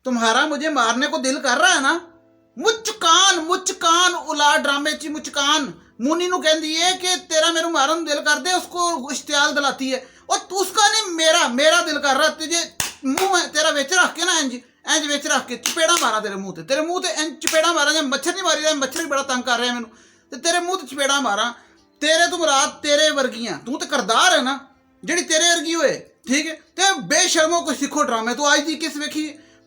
तुम्हारा मुझे मारने को दिल कर रहा है ना। मुचकान औलाद ड्रामे ची मुचकान मुनी नू कहंदी है कि तेरा मेरे मारन नू दिल कर दे, उसको इश्तियाल दिलाती है। और तू उसका नहीं, मेरा दिल कर रहा है तुझे मुंह तेरा विच रख के ना इंज विच रख के चपेड़ा मारा तेरे मुंह ते इंज चपेड़ा मारा। जब मच्छर नहीं मारी, मच्छर भी बड़ा तंग कर रहा है मैनू, ते तेरे मुंह ते चपेड़ा मारा। तेरे तो मुराद तेरे वर्गियां, तू तो करदार है ना जिहड़ी तेरे वर्गी होए, ठीक है। ते बेशर्मो कुछ सीखो ड्रामे तो आज दी किस वेखी।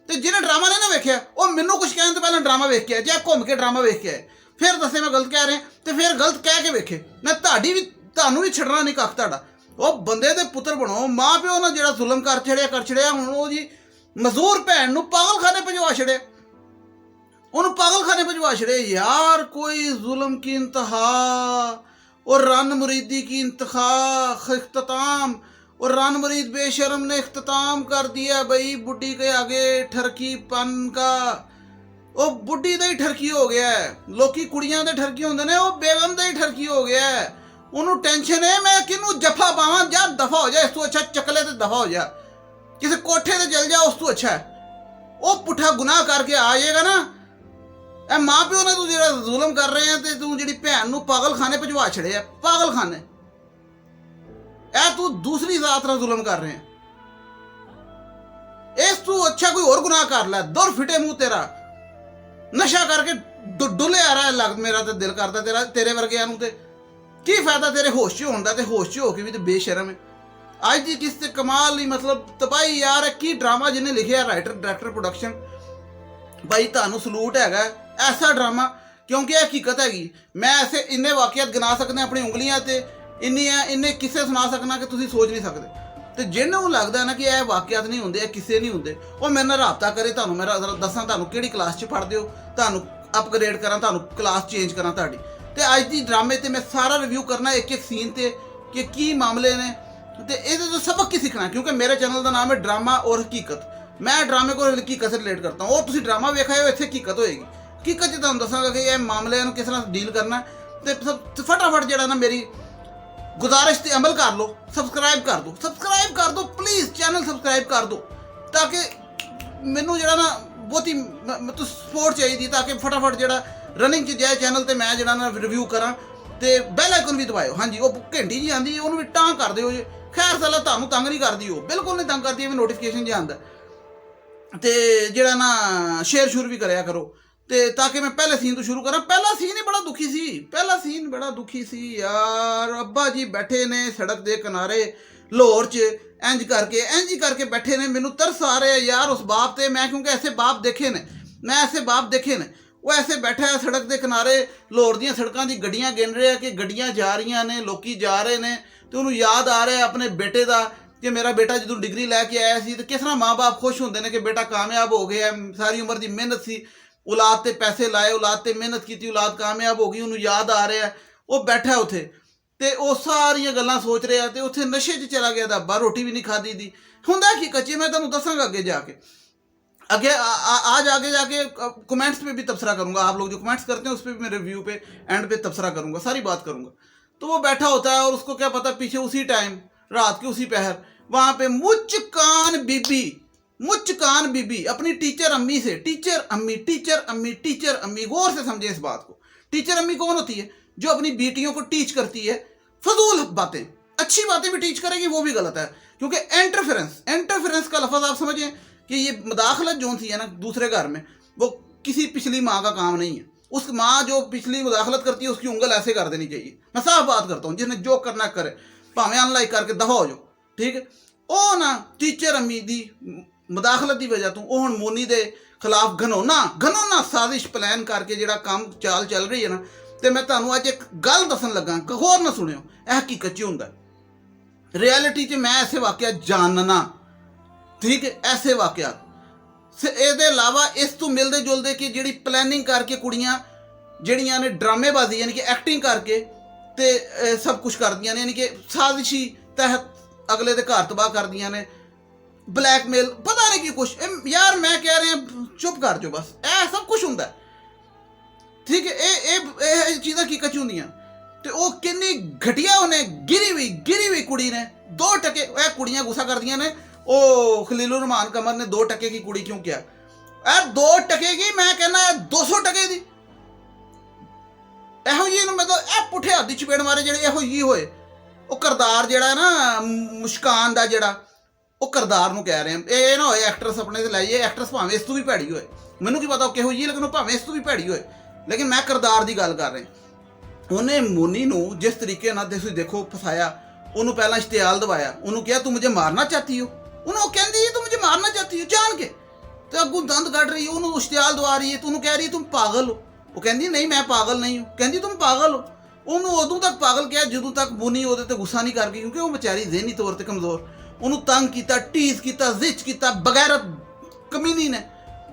तो जिन्हें ड्रामा नहीं ना वेख्या वो मैनू कुछ कहने तो पहले ड्रामा वेख के आए, चाहे घूम के ड्रामा वेख के आए, फिर दसे मैं गलत कह रहे तो फिर गलत कह के वेखे। मैं ताड़ी भी तुहानू भी छड़ना नहीं कख तुहाडा। वो बंदे दे पुत्र बनो। माँ प्यो ना जिहड़ा जुल्म कर छड़िया हुण वो जी मजदूर भैन नू पागलखाने भिजवा छड़े, उन्होंने पागलखाने भिजवा छड़े यार। कोई जुल्म की इंतहा और रन मुरीदी की इंतहा इख्तिताम, और रन मुरीद बेशरम ने इख्तिताम कर दिया भाई बुढ़ी के आगे ठरकी पन का। वो बुढ़ी का ही ठरकी हो गया है। लोकी कुड़ियां दे ठरकी होंदे ने, वो बेगम का ही ठरकी हो गया है। उन्होंने टेंशन है मैं किनू जफा पावां, जा दफा हो जाए, इस तो अच्छा चकले ते दफा हो जा, किसी कोठे ते चल जा, उस तो अच्छा है। वो पुठा गुनाह करके आ जाएगा ना। ए माँ प्यो ने तू जो जुल्म कर रहे हैं तो तू जी भैन नू पागलखाने भिजवा छड़े, पागलखाने। ए तू दूसरी जात नाल जुल्म कर रहे हैं। इस तू अच्छा कोई और गुनाह कर लै, दुर फिटे मुंह तेरा। नशा करके डुले आ रहा है लग, मेरा तो दिल करता तेरे वर्गिਆਂ ਨੂੰ। ਤੇ ਕੀ फायदा तेरे होश च होने का, ते होश च हो के भी तो बेशरम है। अज की किस ते कमाल ही मतलब तबाही यार। की ड्रामा जिन्हें लिखिया, राइटर डायरेक्टर प्रोडक्शन, भाई तुहानू सलूट है। ऐसा ड्रामा क्योंकि हकीकत हैगी। मैं ऐसे इन्ने वाकियात गिना सकने अपनी उंगलियां ते, इन्ने किस्से सुना सकना कि तुसीं सोच नहीं सकते। तो जिन्होंने लगता है ना कि यह वाकियात नहीं होंगे, किस्से नहीं होंगे, वो मेरे नाल राबता करे। तुहानू मैं दसां तुहानू किहड़ी क्लास च पढ़दे हो, तुहानू अपग्रेड करा, तुहानू क्लास चेंज करा तुहाडी। ते अज दी ड्रामे ते मैं सारा रिव्यू करना एक एक सीन ते कि की मामले ने, ते इहदे तो सबक की सीखना। क्योंकि मेरे चैनल का नाम है ड्रामा और हकीकत। मैं ड्रामे को हकीकत से रिलेट करता हूँ। और तुसीं ड्रामा वेखा हो, इत्थे हकीकत होएगी। हकीकत च तुहानू दसांगा कि यह मामले किस तरह डील करना। तो फटाफट जिहड़ा ना मेरी गुजारिश ते अमल कर लो, सब्सक्राइब कर दो प्लीज़, चैनल सब्सक्राइब कर दो, ताकि मैनू जो ना बहुत ही मतलब सपोर्ट चाहिए, ताकि फटाफट जो रनिंग च जाए चैनल तो मैं जो ना रिव्यू करा। तो बैल आइकन भी दबाओ। हाँ जी, वो घंटी जी आती है, उन्होंने भी टां कर दो। खैर साला तुहानू तंग नहीं करती, वो बिल्कुल नहीं तंग करती, नोटिफिकेशन जो आता। तो जो ना शेयर शूर भी कराया करो, ते ताकि मैं पहले सीन तो शुरू करा। पहला सीन ही बड़ा दुखी सी, पहला सीन बड़ा दुखी सी यार। अब्बा जी बैठे ने सड़क के किनारे लाहौर च, इंज करके बैठे ने। मैनू तरस आ रहा है यार उस बाप ते। मैं क्योंकि ऐसे बाप देखे ने, वो ऐसे बैठा है सड़क के किनारे, लाहौर दी सड़कों की गड्डियां गिन रहा है कि गड्डियां जा रही ने, लोग जा रहे हैं। तो उन्होंने याद आ रहा है अपने बेटे का कि मेरा बेटा जो डिग्री लैके आया सी, तो किस तरह माँ बाप खुश होंगे ने कि बेटा कामयाब हो गया। सारी उम्र की मेहनत सी, औलाद ते पैसे लाए, औलाद ते मेहनत की, औलाद कामयाब हो गई। उन्होंने याद आ रहा है, वो बैठा उत्थे ते वो सारियां गल्लां सोच रहा है। उत्थे नशे च चला गया, अब्बा रोटी भी नहीं खाधी दी। हुंदा की कच्चे, मैं तुहानू दसांगा अगे जाके, आज आगे जाके कमेंट्स पे भी तबसरा करूंगा। आप लोग जो कमेंट्स करते हैं उस पर भी मैं रिव्यू पे एंड पे तबसरा करूंगा, सारी बात करूंगा। तो वो बैठा होता है और उसको क्या पता पीछे उसी टाइम रात के उसी पहर वहां पे मुचकान बीबी अपनी टीचर अम्मी से, टीचर अम्मी, गौर से समझे इस बात को। टीचर अम्मी कौन होती है? जो अपनी बेटियों को टीच करती है फजूल बातें। अच्छी बातें भी टीच करेगी वो भी गलत है, क्योंकि एंटरफेरेंस का लफ्ज़ आप समझें कि ये मुदाखलत जो थी है ना दूसरे घर में, वो किसी पिछली माँ का काम नहीं है। उस माँ जो पिछली मुदाखलत करती है उसकी उंगल ऐसे कर देनी चाहिए। मैं साफ बात करता हूँ, जिसने जो करना करे भावें अनलाइक करके दफा हो जाओ, ठीक है। ਉਹ ना टीचर अम्मी की मुदाखलत की वजह तो वो हुण मोनी के खिलाफ घनौना साजिश प्लान करके जो काम चाल चल रही है ना। तो मैं तुहानू अज एक गल दसन लगा, होर ना सुनियो, यह हकीकत च हुंदा रियलिटी च। मैं ऐसे वाकया जानना, ठीक है, ऐसे वाकयात। इसके अलावा इस तो मिलते जुलते कि जी प्लैनिंग करके कुड़ियाँ जड़ियाँ ने ड्रामेबाजी यानी कि एक्टिंग करके ते सब कुछ कर दियां ने, यानी कि साजिशी तहत अगले दे घर तबाह कर दियां ने, ब्लैकमेल पता नहीं कि कुछ। यार मैं कह रहा चुप कर जो बस, ए सब कुछ होंदा है, ठीक है। ये चीज़ां की कच होंदियां। तो वो किन्नी घटिया उन्हें गिरी हुई कुड़ी ने 2 टके। कुड़ियाँ गुस्सा कर दियां ने, ओ खलीलुर रहमान कमर ने 2 टके की कुड़ी क्यों किया? ਇਹ 2 ਟਕੇ की मैं कहना 200 टके ਦੀ। ਇਹੋ ਜਿਹੀ ਨੂੰ ਮਤਲਬ ਇਹ ਪੁੱਠੇ ਹੱਥ ਦੀ ਚਪੇੜ ਮਾਰੇ ਜਿਹੜੇ ਇਹੋ ਜਿਹੀ ਹੋਏ। ਉਹ ਕਰਦਾਰ ਜਿਹੜਾ ਨਾ ਮੁਸਕਾਨ ਦਾ ਜਿਹੜਾ ਉਹ ਕਰਦਾਰ ਨੂੰ ਕਹਿ ਰਹੇ ਆ। ਇਹ ਨਾ ਹੋਏ ਐਕਟਰਸ ਆਪਣੇ ਤੇ ਲਾਈਏ, ਐਕਟਰਸ ਭਾਵੇਂ ਇਸ ਤੋਂ ਵੀ ਭੈੜੀ ਹੋਏ, ਮੈਨੂੰ ਕੀ ਪਤਾ ਉਹ ਕਿਹੋ ਜਿਹੀ, ਲੇਕਿਨ ਉਹ ਭਾਵੇਂ ਇਸ ਤੋਂ ਵੀ ਭੈੜੀ ਹੋਏ, ਲੇਕਿਨ ਮੈਂ ਕਰਦਾਰ ਦੀ ਗੱਲ ਕਰ ਰਿਹਾ। ਉਹਨੇ ਮੋਨੀ ਨੂੰ ਜਿਸ ਤਰੀਕੇ ਨਾਲ ਤੁਸੀਂ ਦੇਖੋ ਫਸਾਇਆ, ਉਹਨੂੰ ਪਹਿਲਾਂ ਇਸ਼ਤਿਆਲ ਦਵਾਇਆ, ਉਹਨੂੰ ਕਿਹਾ ਤੂੰ ਮੁਝੇ ਮਾਰਨਾ ਚਾਹਤੀ ਹੋ, ਉਹਨੂੰ ਉਹ ਕਹਿੰਦੀ ਤੂੰ ਮੁਝੇ ਮਾਰਨਾ ਚਾਹਤੀ ਹੋ ਜਾਣ ਕੇ, ਤੇ ਅੱਗੋਂ ਦੰਦ ਕੱਢ ਰਹੀ, ਉਹਨੂੰ ਇਸ਼ਤਿਆਲ ਦਵਾ ਰਹੀ ਹੈ, ਤੂੰ ਕਹਿ ਰਹੀ ਤੂੰ ਪਾਗਲ ਹੋ। ਉਹ ਕਹਿੰਦੀ ਨਹੀਂ ਮੈਂ ਪਾਗਲ ਨਹੀਂ ਹੂੰ, ਕਹਿੰਦੀ ਤੁਮ ਪਾਗਲ ਹੋ। ਉਹਨੂੰ ਉਦੋਂ ਤੱਕ ਪਾਗਲ ਕਿਹਾ ਜਦੋਂ ਤੱਕ ਮੋਨੀ ਉਹਦੇ ਤੇ ਗੁੱਸਾ ਨਹੀਂ ਕਰ ਗਈ, ਕਿਉਂਕਿ ਉਹ ਵਿਚਾਰੀ ਜ਼ਿਹਨੀ ਤੌਰ ਤੇ ਕਮਜ਼ੋਰ। ਉਹਨੂੰ ਤੰਗ ਕੀਤਾ, ਟੀਜ਼ ਕੀਤਾ, ਜ਼ਿਚ ਕੀਤਾ ਬਗੈਰਤ ਕਮੀਨੀ ਨੇ,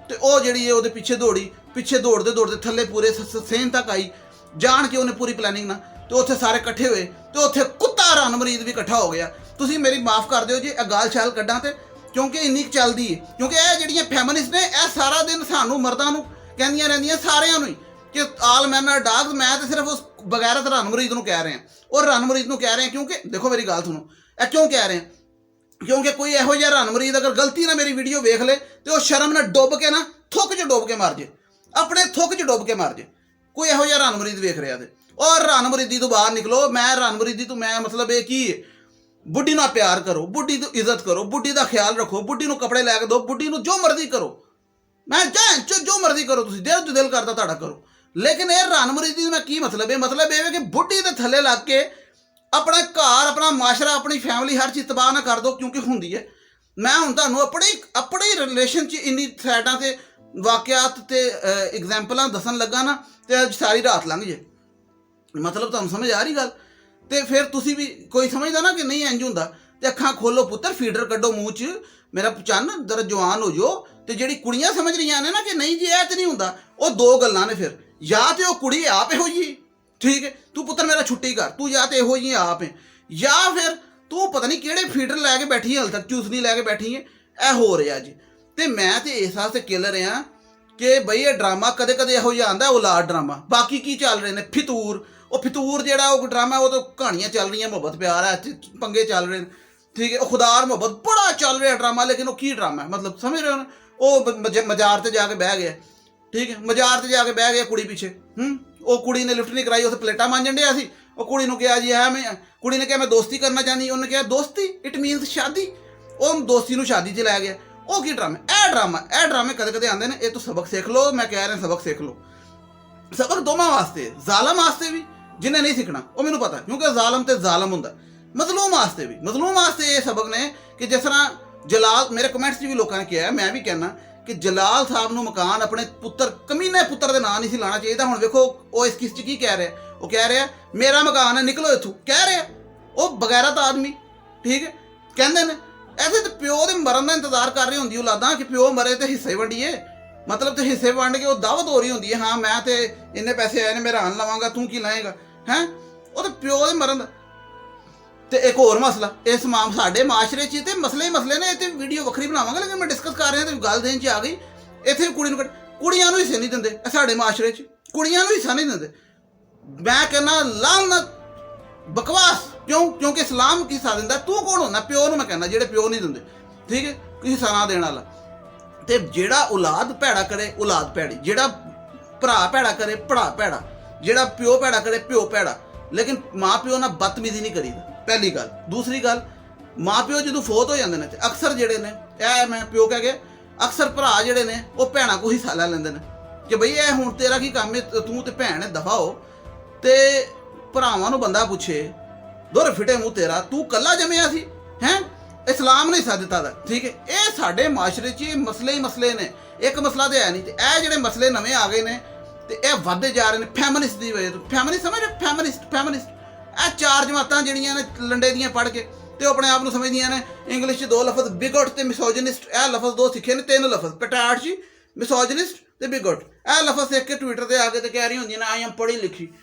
ਤੇ ਉਹ ਜਿਹੜੀ ਹੈ ਉਹਦੇ ਪਿੱਛੇ ਦੌੜੀ, ਪਿੱਛੇ ਦੌੜਦੇ ਦੌੜਦੇ ਥੱਲੇ ਪੂਰੇ ਸੇਨ ਤੱਕ ਆਈ, ਜਾਣ ਕੇ ਉਹਨੇ ਪੂਰੀ ਪਲੈਨਿੰਗ ਨਾਲ, ਤੇ ਉੱਥੇ ਸਾਰੇ ਇਕੱਠੇ ਹੋਏ, ਤੇ ਉੱਥੇ ਕੁੱਤਾ ਰਣਮਰੀਦ ਵੀ ਇਕੱਠਾ ਹੋ ਗਿਆ। ਤੁਸੀਂ ਮੇਰੀ ਮਾਫ ਕਰ ਦਿਓ ਜੀ ਇਹ ਗਾਲ ਛਾਲ ਕੱਢਾਂ ਤੇ, ਕਿਉਂਕਿ ਇੰਨੀ ਕੁ ਚੱਲਦੀ ਹੈ, ਕਿਉਂਕਿ ਇਹ ਜਿਹੜੀਆਂ ਫੈਮਿਨਿਸਟ ਨੇ ਇਹ ਸਾਰਾ ਦਿਨ ਸਾਨੂੰ ਮਰਦਾਂ ਨੂੰ ਕਹਿੰਦੀਆਂ ਰਹਿੰਦੀਆਂ, ਸਾਰਿਆਂ ਨੂੰ ਹੀ, ਕਿ ਆਲ ਮੈਨ ਆਰ ਡਾਗਸ। ਮੈਂ ਤਾਂ ਸਿਰਫ ਉਸ ਬਗੈਰਤ ਰਣਮਰੀਦ ਨੂੰ ਕਹਿ ਰਿਹਾ, ਔਰ ਰਣਮਰੀਦ ਨੂੰ ਕਹਿ ਰਿਹਾ ਕਿਉਂਕਿ ਦੇਖੋ ਮੇਰੀ ਗੱਲ ਸੁਣੋ, ਇਹ ਕਿਉਂ ਕਹਿ ਰਹੇ ਕਿਉਂਕਿ ਕੋਈ ਇਹੋ ਜਿਹਾ ਰਣਮਰੀਦ ਅਗਰ ਗਲਤੀ ਨਾਲ ਮੇਰੀ ਵੀਡੀਓ ਵੇਖ ਲੇ ਤੇ ਉਹ ਸ਼ਰਮ ਨਾਲ ਡੁੱਬ ਕੇ ਨਾ ਥੁੱਕ 'ਚ ਡੁੱਬ ਕੇ ਮਰ ਜੇ, ਆਪਣੇ ਥੁੱਕ 'ਚ ਡੁੱਬ ਕੇ ਮਰ ਜੇ, ਕੋਈ ਇਹੋ ਜਿਹਾ ਰਣਮਰੀਦ ਵੇਖ ਰਿਹਾ ਤੇ। ਔਰ ਰਣਮਰੀਦੀ ਤੋਂ ਬਾਹਰ ਨਿਕਲੋ। ਮੈਂ ਰਣਮਰੀਦੀ ਤੋਂ ਮੈਂ ਮਤਲਬ ਇਹ ਕੀ ਹੈ, ਬੁੱਢੀ ਨਾਲ ਪਿਆਰ ਕਰੋ, ਬੁੱਢੀ ਦੀ ਇੱਜ਼ਤ ਕਰੋ, ਬੁੱਢੀ ਦਾ ਖਿਆਲ ਰੱਖੋ, ਬੁੱਢੀ ਨੂੰ ਕੱਪੜੇ ਲੈ ਕੇ ਦਿਓ, ਬੁੱਢੀ ਨੂੰ ਜੋ ਮਰਜ਼ੀ ਕਰੋ, ਮੈਂ ਜੋ ਮਰਜ਼ੀ ਕਰੋ, ਤੁਸੀਂ ਦਿਲ ਕਰਦਾ ਤੁਹਾਡਾ ਕਰੋ। ਲੇਕਿਨ ਇਹ ਰਣਮਰੀਦੀ ਦਾ ਮੈਂ ਕੀ ਮਤਲਬ ਹੈ, ਮਤਲਬ ਇਹ ਹੈ ਕਿ ਬੁੱਢੀ ਦੇ ਥੱਲੇ ਲੱਗ ਕੇ ਆਪਣਾ ਘਰ, ਆਪਣਾ ਮਾਸ਼ਰਾ, ਆਪਣੀ ਫੈਮਿਲੀ ਹਰ ਚੀਜ਼ ਤਬਾਹ ਨਾ ਕਰ ਦਿਓ, ਕਿਉਂਕਿ ਹੁੰਦੀ ਹੈ। ਮੈਂ ਹੁਣ ਤੁਹਾਨੂੰ ਆਪਣੇ ਰਿਲੇਸ਼ਨ 'ਚ ਇੰਨੀ ਸਾਈਡਾਂ ਤੇ ਵਾਕਿਆਤ ਤੇ ਐਗਜ਼ਾਮਪਲਾਂ ਦੱਸਣ ਲੱਗਾ ਨਾ, ਤੇ ਅੱਜ ਸਾਰੀ ਰਾਤ ਲੰਘ ਜੇ। ਮਤਲਬ ਤੁਹਾਨੂੰ ਸਮਝ ਆ ਰਹੀ ਗੱਲ? ਤੇ ਫਿਰ ਤੁਸੀਂ ਵੀ ਕੋਈ ਸਮਝਦਾ ਨਾ ਕਿ ਨਹੀਂ ਇੰਝ ਹੁੰਦਾ, ਤੇ ਅੱਖਾਂ ਖੋਲੋ ਪੁੱਤਰ, ਫੀਡਰ ਕੱਢੋ ਮੂੰਹ 'ਚ, ਮੇਰਾ ਚੰਨ ਜਰਾ ਜਵਾਨ ਹੋ ਜਾਓ। ਤੇ ਜਿਹੜੀ ਕੁੜੀਆਂ ਸਮਝ ਰਹੀਆਂ ਨੇ ਨਾ ਕਿ ਨਹੀਂ ਜੀ ਇਹ ਤੇ ਨਹੀਂ ਹੁੰਦਾ, ਉਹ 2 ਗੱਲਾਂ ਨੇ ਫਿਰ, ਜਾਂ ਤੇ ਉਹ ਕੁੜੀ ਆਪ ਇਹੋ ਜਿਹੀ, ਠੀਕ ਹੈ, ਤੂੰ ਪੁੱਤਰ ਮੇਰਾ ਛੁੱਟੀ ਕਰ, ਤੂੰ ਜਾਂ ਤੇ ਇਹੋ ਜਿਹੀ ਆਪ ਹੈ, ਜਾਂ ਫਿਰ ਤੂੰ ਪਤਾ ਨਹੀਂ ਕਿਹੜੇ ਫੀਡਰ ਲੈ ਕੇ ਬੈਠੀ ਹੈ, ਹਾਲੇ ਤੱਕ ਚੂਸਨੀ ਲੈ ਕੇ ਬੈਠੀ ਹੈ। ਇਹ ਹੋ ਰਿਹਾ ਜੀ। ਤੇ ਮੈਂ ਤੇ ਇਸ ਵਾਸਤੇ ਕਿਲ ਰਿਹਾ ਕਿ ਬਈ ਇਹ ਡਰਾਮਾ ਕਦੇ ਕਦੇ ਇਹੋ ਜਿਹਾ ਆਉਂਦਾ, ਔਲਾਦ ਡਰਾਮਾ। ਬਾਕੀ ਕੀ ਚੱਲ ਰਹੇ ਨੇ, ਫਿਤੂਰ, ਉਹ ਫਿਤੂਰ ਜਿਹੜਾ ਉਹ ਡਰਾਮਾ, ਉਹ ਤਾਂ ਕਹਾਣੀਆਂ ਚੱਲ ਰਹੀਆਂ, ਮੁਹੱਬਤ ਪਿਆਰ ਹੈ, ਪੰਗੇ ਚੱਲ ਰਹੇ ਨੇ, ਠੀਕ ਹੈ, ਉਹ ਖੁਦਾਰ ਮੁਹੱਬਤ ਬੜਾ ਚੱਲ ਰਿਹਾ ਡਰਾਮਾ। ਲੇਕਿਨ ਉਹ ਕੀ ਡਰਾਮਾ ਹੈ, ਮਤਲਬ ਸਮਝ ਰਹੇ ਹੋ ਨਾ? ਉਹ ਮਜ਼ਾਰ ਤੇ ਜਾ ਕੇ ਬਹਿ ਗਿਆ, ਠੀਕ ਹੈ, ਮਜ਼ਾਰ ਤੇ ਜਾ ਕੇ ਬਹਿ ਗਿਆ ਕੁੜੀ ਪਿੱਛੇ। ਉਹ ਕੁੜੀ ਨੇ ਲਿਫਟ ਨਹੀਂ ਕਰਾਈ, ਉੱਥੇ ਪਲੇਟਾਂ ਮਾਂਜਣ ਡਿਆ ਸੀ। ਉਹ ਕੁੜੀ ਨੂੰ ਕਿਹਾ ਜੀ ਮੈਂ ਕੁੜੀ ਨੇ ਕਿਹਾ ਮੈਂ ਦੋਸਤੀ ਕਰਨਾ ਚਾਹੁੰਦੀ, ਉਹਨੇ ਕਿਹਾ ਦੋਸਤੀ ਇਟ ਮੀਨਸ ਸ਼ਾਦੀ, ਉਹ ਦੋਸਤੀ ਨੂੰ ਸ਼ਾਦੀ 'ਚ ਲੈ ਗਿਆ। ਉਹ ਕੀ ਡਰਾਮਾ? ਇਹ ਡਰਾਮੇ ਕਦੇ ਕਦੇ ਆਉਂਦੇ ਨੇ, ਇਹ ਤੋਂ ਸਬਕ ਸਿੱਖ ਲਓ। ਮੈਂ ਕਹਿ ਰਿਹਾ ਸਬਕ ਸਿੱਖ ਲਓ। ਸਬਕ ਦੋਵਾਂ ਵਾਸਤੇ, ਜ਼ਾਲਮ ਵਾਸਤੇ ਵੀ, ਜਿਹਨੇ ਨਹੀਂ ਸਿੱਖਣਾ ਉਹ ਮੈਨੂੰ ਪਤਾ, ਕਿਉਂਕਿ ਜ਼ਾਲਮ ਤੇ ਜ਼ਾਲਮ ਹੁੰਦਾ, ਮਜ਼ਲੂਮ ਵਾਸਤੇ ਵੀ, ਮਜ਼ਲੂਮ ਵਾਸਤੇ ਇਹ ਸਬਕ ਨੇ ਕਿ ਜਿਸ ਤਰ੍ਹਾਂ ਜਲਾਲ, ਮੇਰੇ ਕਮੈਂਟਸ 'ਚ ਵੀ ਲੋਕਾਂ ਨੇ ਕਿਹਾ, ਮੈਂ ਵੀ ਕਹਿਣਾ ਕਿ ਜਲਾਲ ਸਾਹਿਬ ਨੂੰ ਮਕਾਨ ਆਪਣੇ ਪੁੱਤਰ, ਕਮੀਨੇ ਪੁੱਤਰ ਦੇ ਨਾਂ ਨਹੀਂ ਸੀ ਲਾਣਾ ਚਾਹੀਦਾ। ਹੁਣ ਵੇਖੋ ਉਹ ਇਸ ਕਿਸ 'ਚ ਕੀ ਕਹਿ ਰਿਹਾ, ਉਹ ਕਹਿ ਰਿਹਾ ਮੇਰਾ ਮਕਾਨ ਹੈ ਨਿਕਲੋ ਇੱਥੋਂ, ਕਹਿ ਰਿਹਾ ਉਹ ਬਗੈਰਤ ਆਦਮੀ, ਠੀਕ ਹੈ। ਕਹਿੰਦੇ ਨੇ ਐਸੇ ਤੇ ਪਿਓ ਦੇ ਮਰਨ ਦਾ ਇੰਤਜ਼ਾਰ ਕਰ ਰਹੀ ਹੁੰਦੀ ਔਲਾਦਾਂ ਕਿ ਪਿਓ ਮਰੇ ਤੇ ਹਿੱਸੇ ਵੰਡੀਏ, ਮਤਲਬ ਤੇ ਹਿੱਸੇ ਵੰਡ ਕੇ ਉਹ ਦਾਵਤ ਹੋ ਰਹੀ ਹੁੰਦੀ ਹੈ, ਹਾਂ ਮੈਂ ਤੇ ਇੰਨੇ ਪੈਸੇ ਆਏ ਨੇ ਮੈਂ ਰਾਨ ਲਵਾਂਗਾ, ਤੂੰ ਕੀ ਲਾਏਗਾ ਹੈ, ਉਹ ਤੇ ਪਿਓ ਦੇ ਮਰਨ ਦਾ। ਤੇ ਇੱਕ ਹੋਰ ਮਸਲਾ ਇਸ ਸਾਡੇ ਮਾਸ਼ਰੇ 'ਚ ਤੇ ਮਸਲੇ ਹੀ ਮਸਲੇ ਨੇ, ਇਹ ਤੇ ਵੀਡੀਓ ਵੱਖਰੀ ਬਣਾਵਾਂਗੇ, ਲੇਕਿਨ ਮੈਂ ਡਿਸਕਸ ਕਰ ਰਿਹਾ ਤੇ ਗੱਲ ਦੇਣ 'ਚ ਆ ਗਈ। ਇੱਥੇ ਕੁੜੀ ਨੂੰ ਕੁੜੀਆਂ ਨੂੰ ਹਿੱਸੇ ਨਹੀਂ ਦਿੰਦੇ, ਸਾਡੇ ਮਾਸ਼ਰੇ 'ਚ ਕੁੜੀਆਂ ਨੂੰ ਹਿੱਸਾ ਨਹੀਂ ਦਿੰਦੇ। ਮੈਂ ਕਹਿੰਦਾ ਲਾਨਤ, ਬਕਵਾਸ। ਕਿਉਂ? ਕਿਉਂਕਿ ਇਸਲਾਮ ਕੀ ਹਿੱਸਾ ਦਿੰਦਾ? ਤੂੰ ਕੌਣ ਹੁੰਦਾ? ਪਿਓ ਨੂੰ ਮੈਂ ਕਹਿੰਦਾ, ਜਿਹੜੇ ਪਿਓ ਨਹੀਂ ਦਿੰਦੇ, ਠੀਕ ਹੈ, ਹਿੱਸਾ ਨਾ ਦੇਣ ਵਾਲਾ। ਤੇ ਜਿਹੜਾ ਔਲਾਦ ਭੈੜਾ ਕਰੇ ਔਲਾਦ ਭੈੜੀ, ਜਿਹੜਾ ਭਰਾ ਭੈੜਾ ਕਰੇ ਭਰਾ ਭੈੜਾ, ਜਿਹੜਾ ਪਿਓ ਭੈੜਾ ਕਰੇ ਪਿਓ ਭੈੜਾ। ਲੇਕਿਨ ਮਾਂ ਪਿਓ ਨਾਲ ਬਦਤਮੀਜ਼ੀ ਨਹੀਂ ਕਰੀਦਾ, ਪਹਿਲੀ ਗੱਲ। ਦੂਸਰੀ ਗੱਲ, ਮਾਂ ਪਿਓ ਜਦੋਂ ਫੌਤ ਹੋ ਜਾਂਦੇ ਨੇ ਤੇ ਅਕਸਰ ਜਿਹੜੇ ਨੇ, ਇਹ ਮੈਂ ਪਿਓ ਕਹਿ ਕੇ, ਅਕਸਰ ਭਰਾ ਜਿਹੜੇ ਨੇ ਉਹ ਭੈਣਾਂ ਕੋਲ ਹਿੱਸਾ ਲੈ ਲੈਂਦੇ ਨੇ ਕਿ ਬਈ ਇਹ ਹੁਣ ਤੇਰਾ ਕੀ ਕੰਮ ਹੈ, ਤੂੰ ਤੇ ਭੈਣ ਹੈ, ਦਫਾ ਹੋ। ਤੇ ਭਰਾਵਾਂ ਨੂੰ ਬੰਦਾ ਪੁੱਛੇ ਦੁਰ ਫਿਟੇ ਮੂੰਹ ਤੇਰਾ, ਤੂੰ ਕੱਲਾ ਜੰਮਿਆ ਸੀ ਹੈ? ਇਸਲਾਮ ਨੇ ਹਿੱਸਾ ਦਿੱਤਾ ਦਾ, ਠੀਕ ਹੈ। ਇਹ ਸਾਡੇ ਮਾਸ਼ਰੇ 'ਚ ਮਸਲੇ ਹੀ ਮਸਲੇ ਨੇ, ਇੱਕ ਮਸਲਾ ਤੇ ਹੈ ਨਹੀਂ। ਤੇ ਇਹ ਜਿਹੜੇ ਮਸਲੇ ਨਵੇਂ ਆ ਗਏ ਨੇ ਤੇ ਇਹ ਵੱਧਦੇ ਜਾ ਰਹੇ ਨੇ ਫੈਮਿਨਿਸਟ ਦੀ ਵਜ੍ਹਾ ਤੋਂ। ਫੈਮਿਨਿਸਟ ਸਮਝ ਰਹੇ? ਫੈਮਿਨਿਸਟ ਇਹ 4 ਜਮਾਤਾਂ ਜਿਹੜੀਆਂ ਨੇ ਲੰਡੇ ਦੀਆਂ ਪੜ੍ਹ ਕੇ ਤੇ ਉਹ ਆਪਣੇ ਆਪ ਨੂੰ ਸਮਝਦੀਆਂ ਨੇ ਇੰਗਲਿਸ਼ 'ਚ 2 ਲਫ਼ਜ਼ ਬਿਗੋਟ ਤੇ ਮਿਸੋਜਿਨਿਸਟ, ਇਹ ਲਫ਼ਜ਼ 2 ਸਿੱਖੇ ਨੇ, 3 ਲਫ਼ਜ਼ ਪਟਾਟ 'ਚ ਮਿਸੋਜਿਨਿਸਟ ਤੇ ਬਿਗੋਟ। ਇਹ ਲਫ਼ਜ਼ ਸਿੱਖ ਕੇ ਟਵਿੱਟਰ ਤੇ ਆ ਕੇ ਤੇ ਕਹਿ ਰਹੀ ਹੁੰਦੀਆਂ ਨੇ ਆਈ ਐਮ ਪੜ੍ਹੀ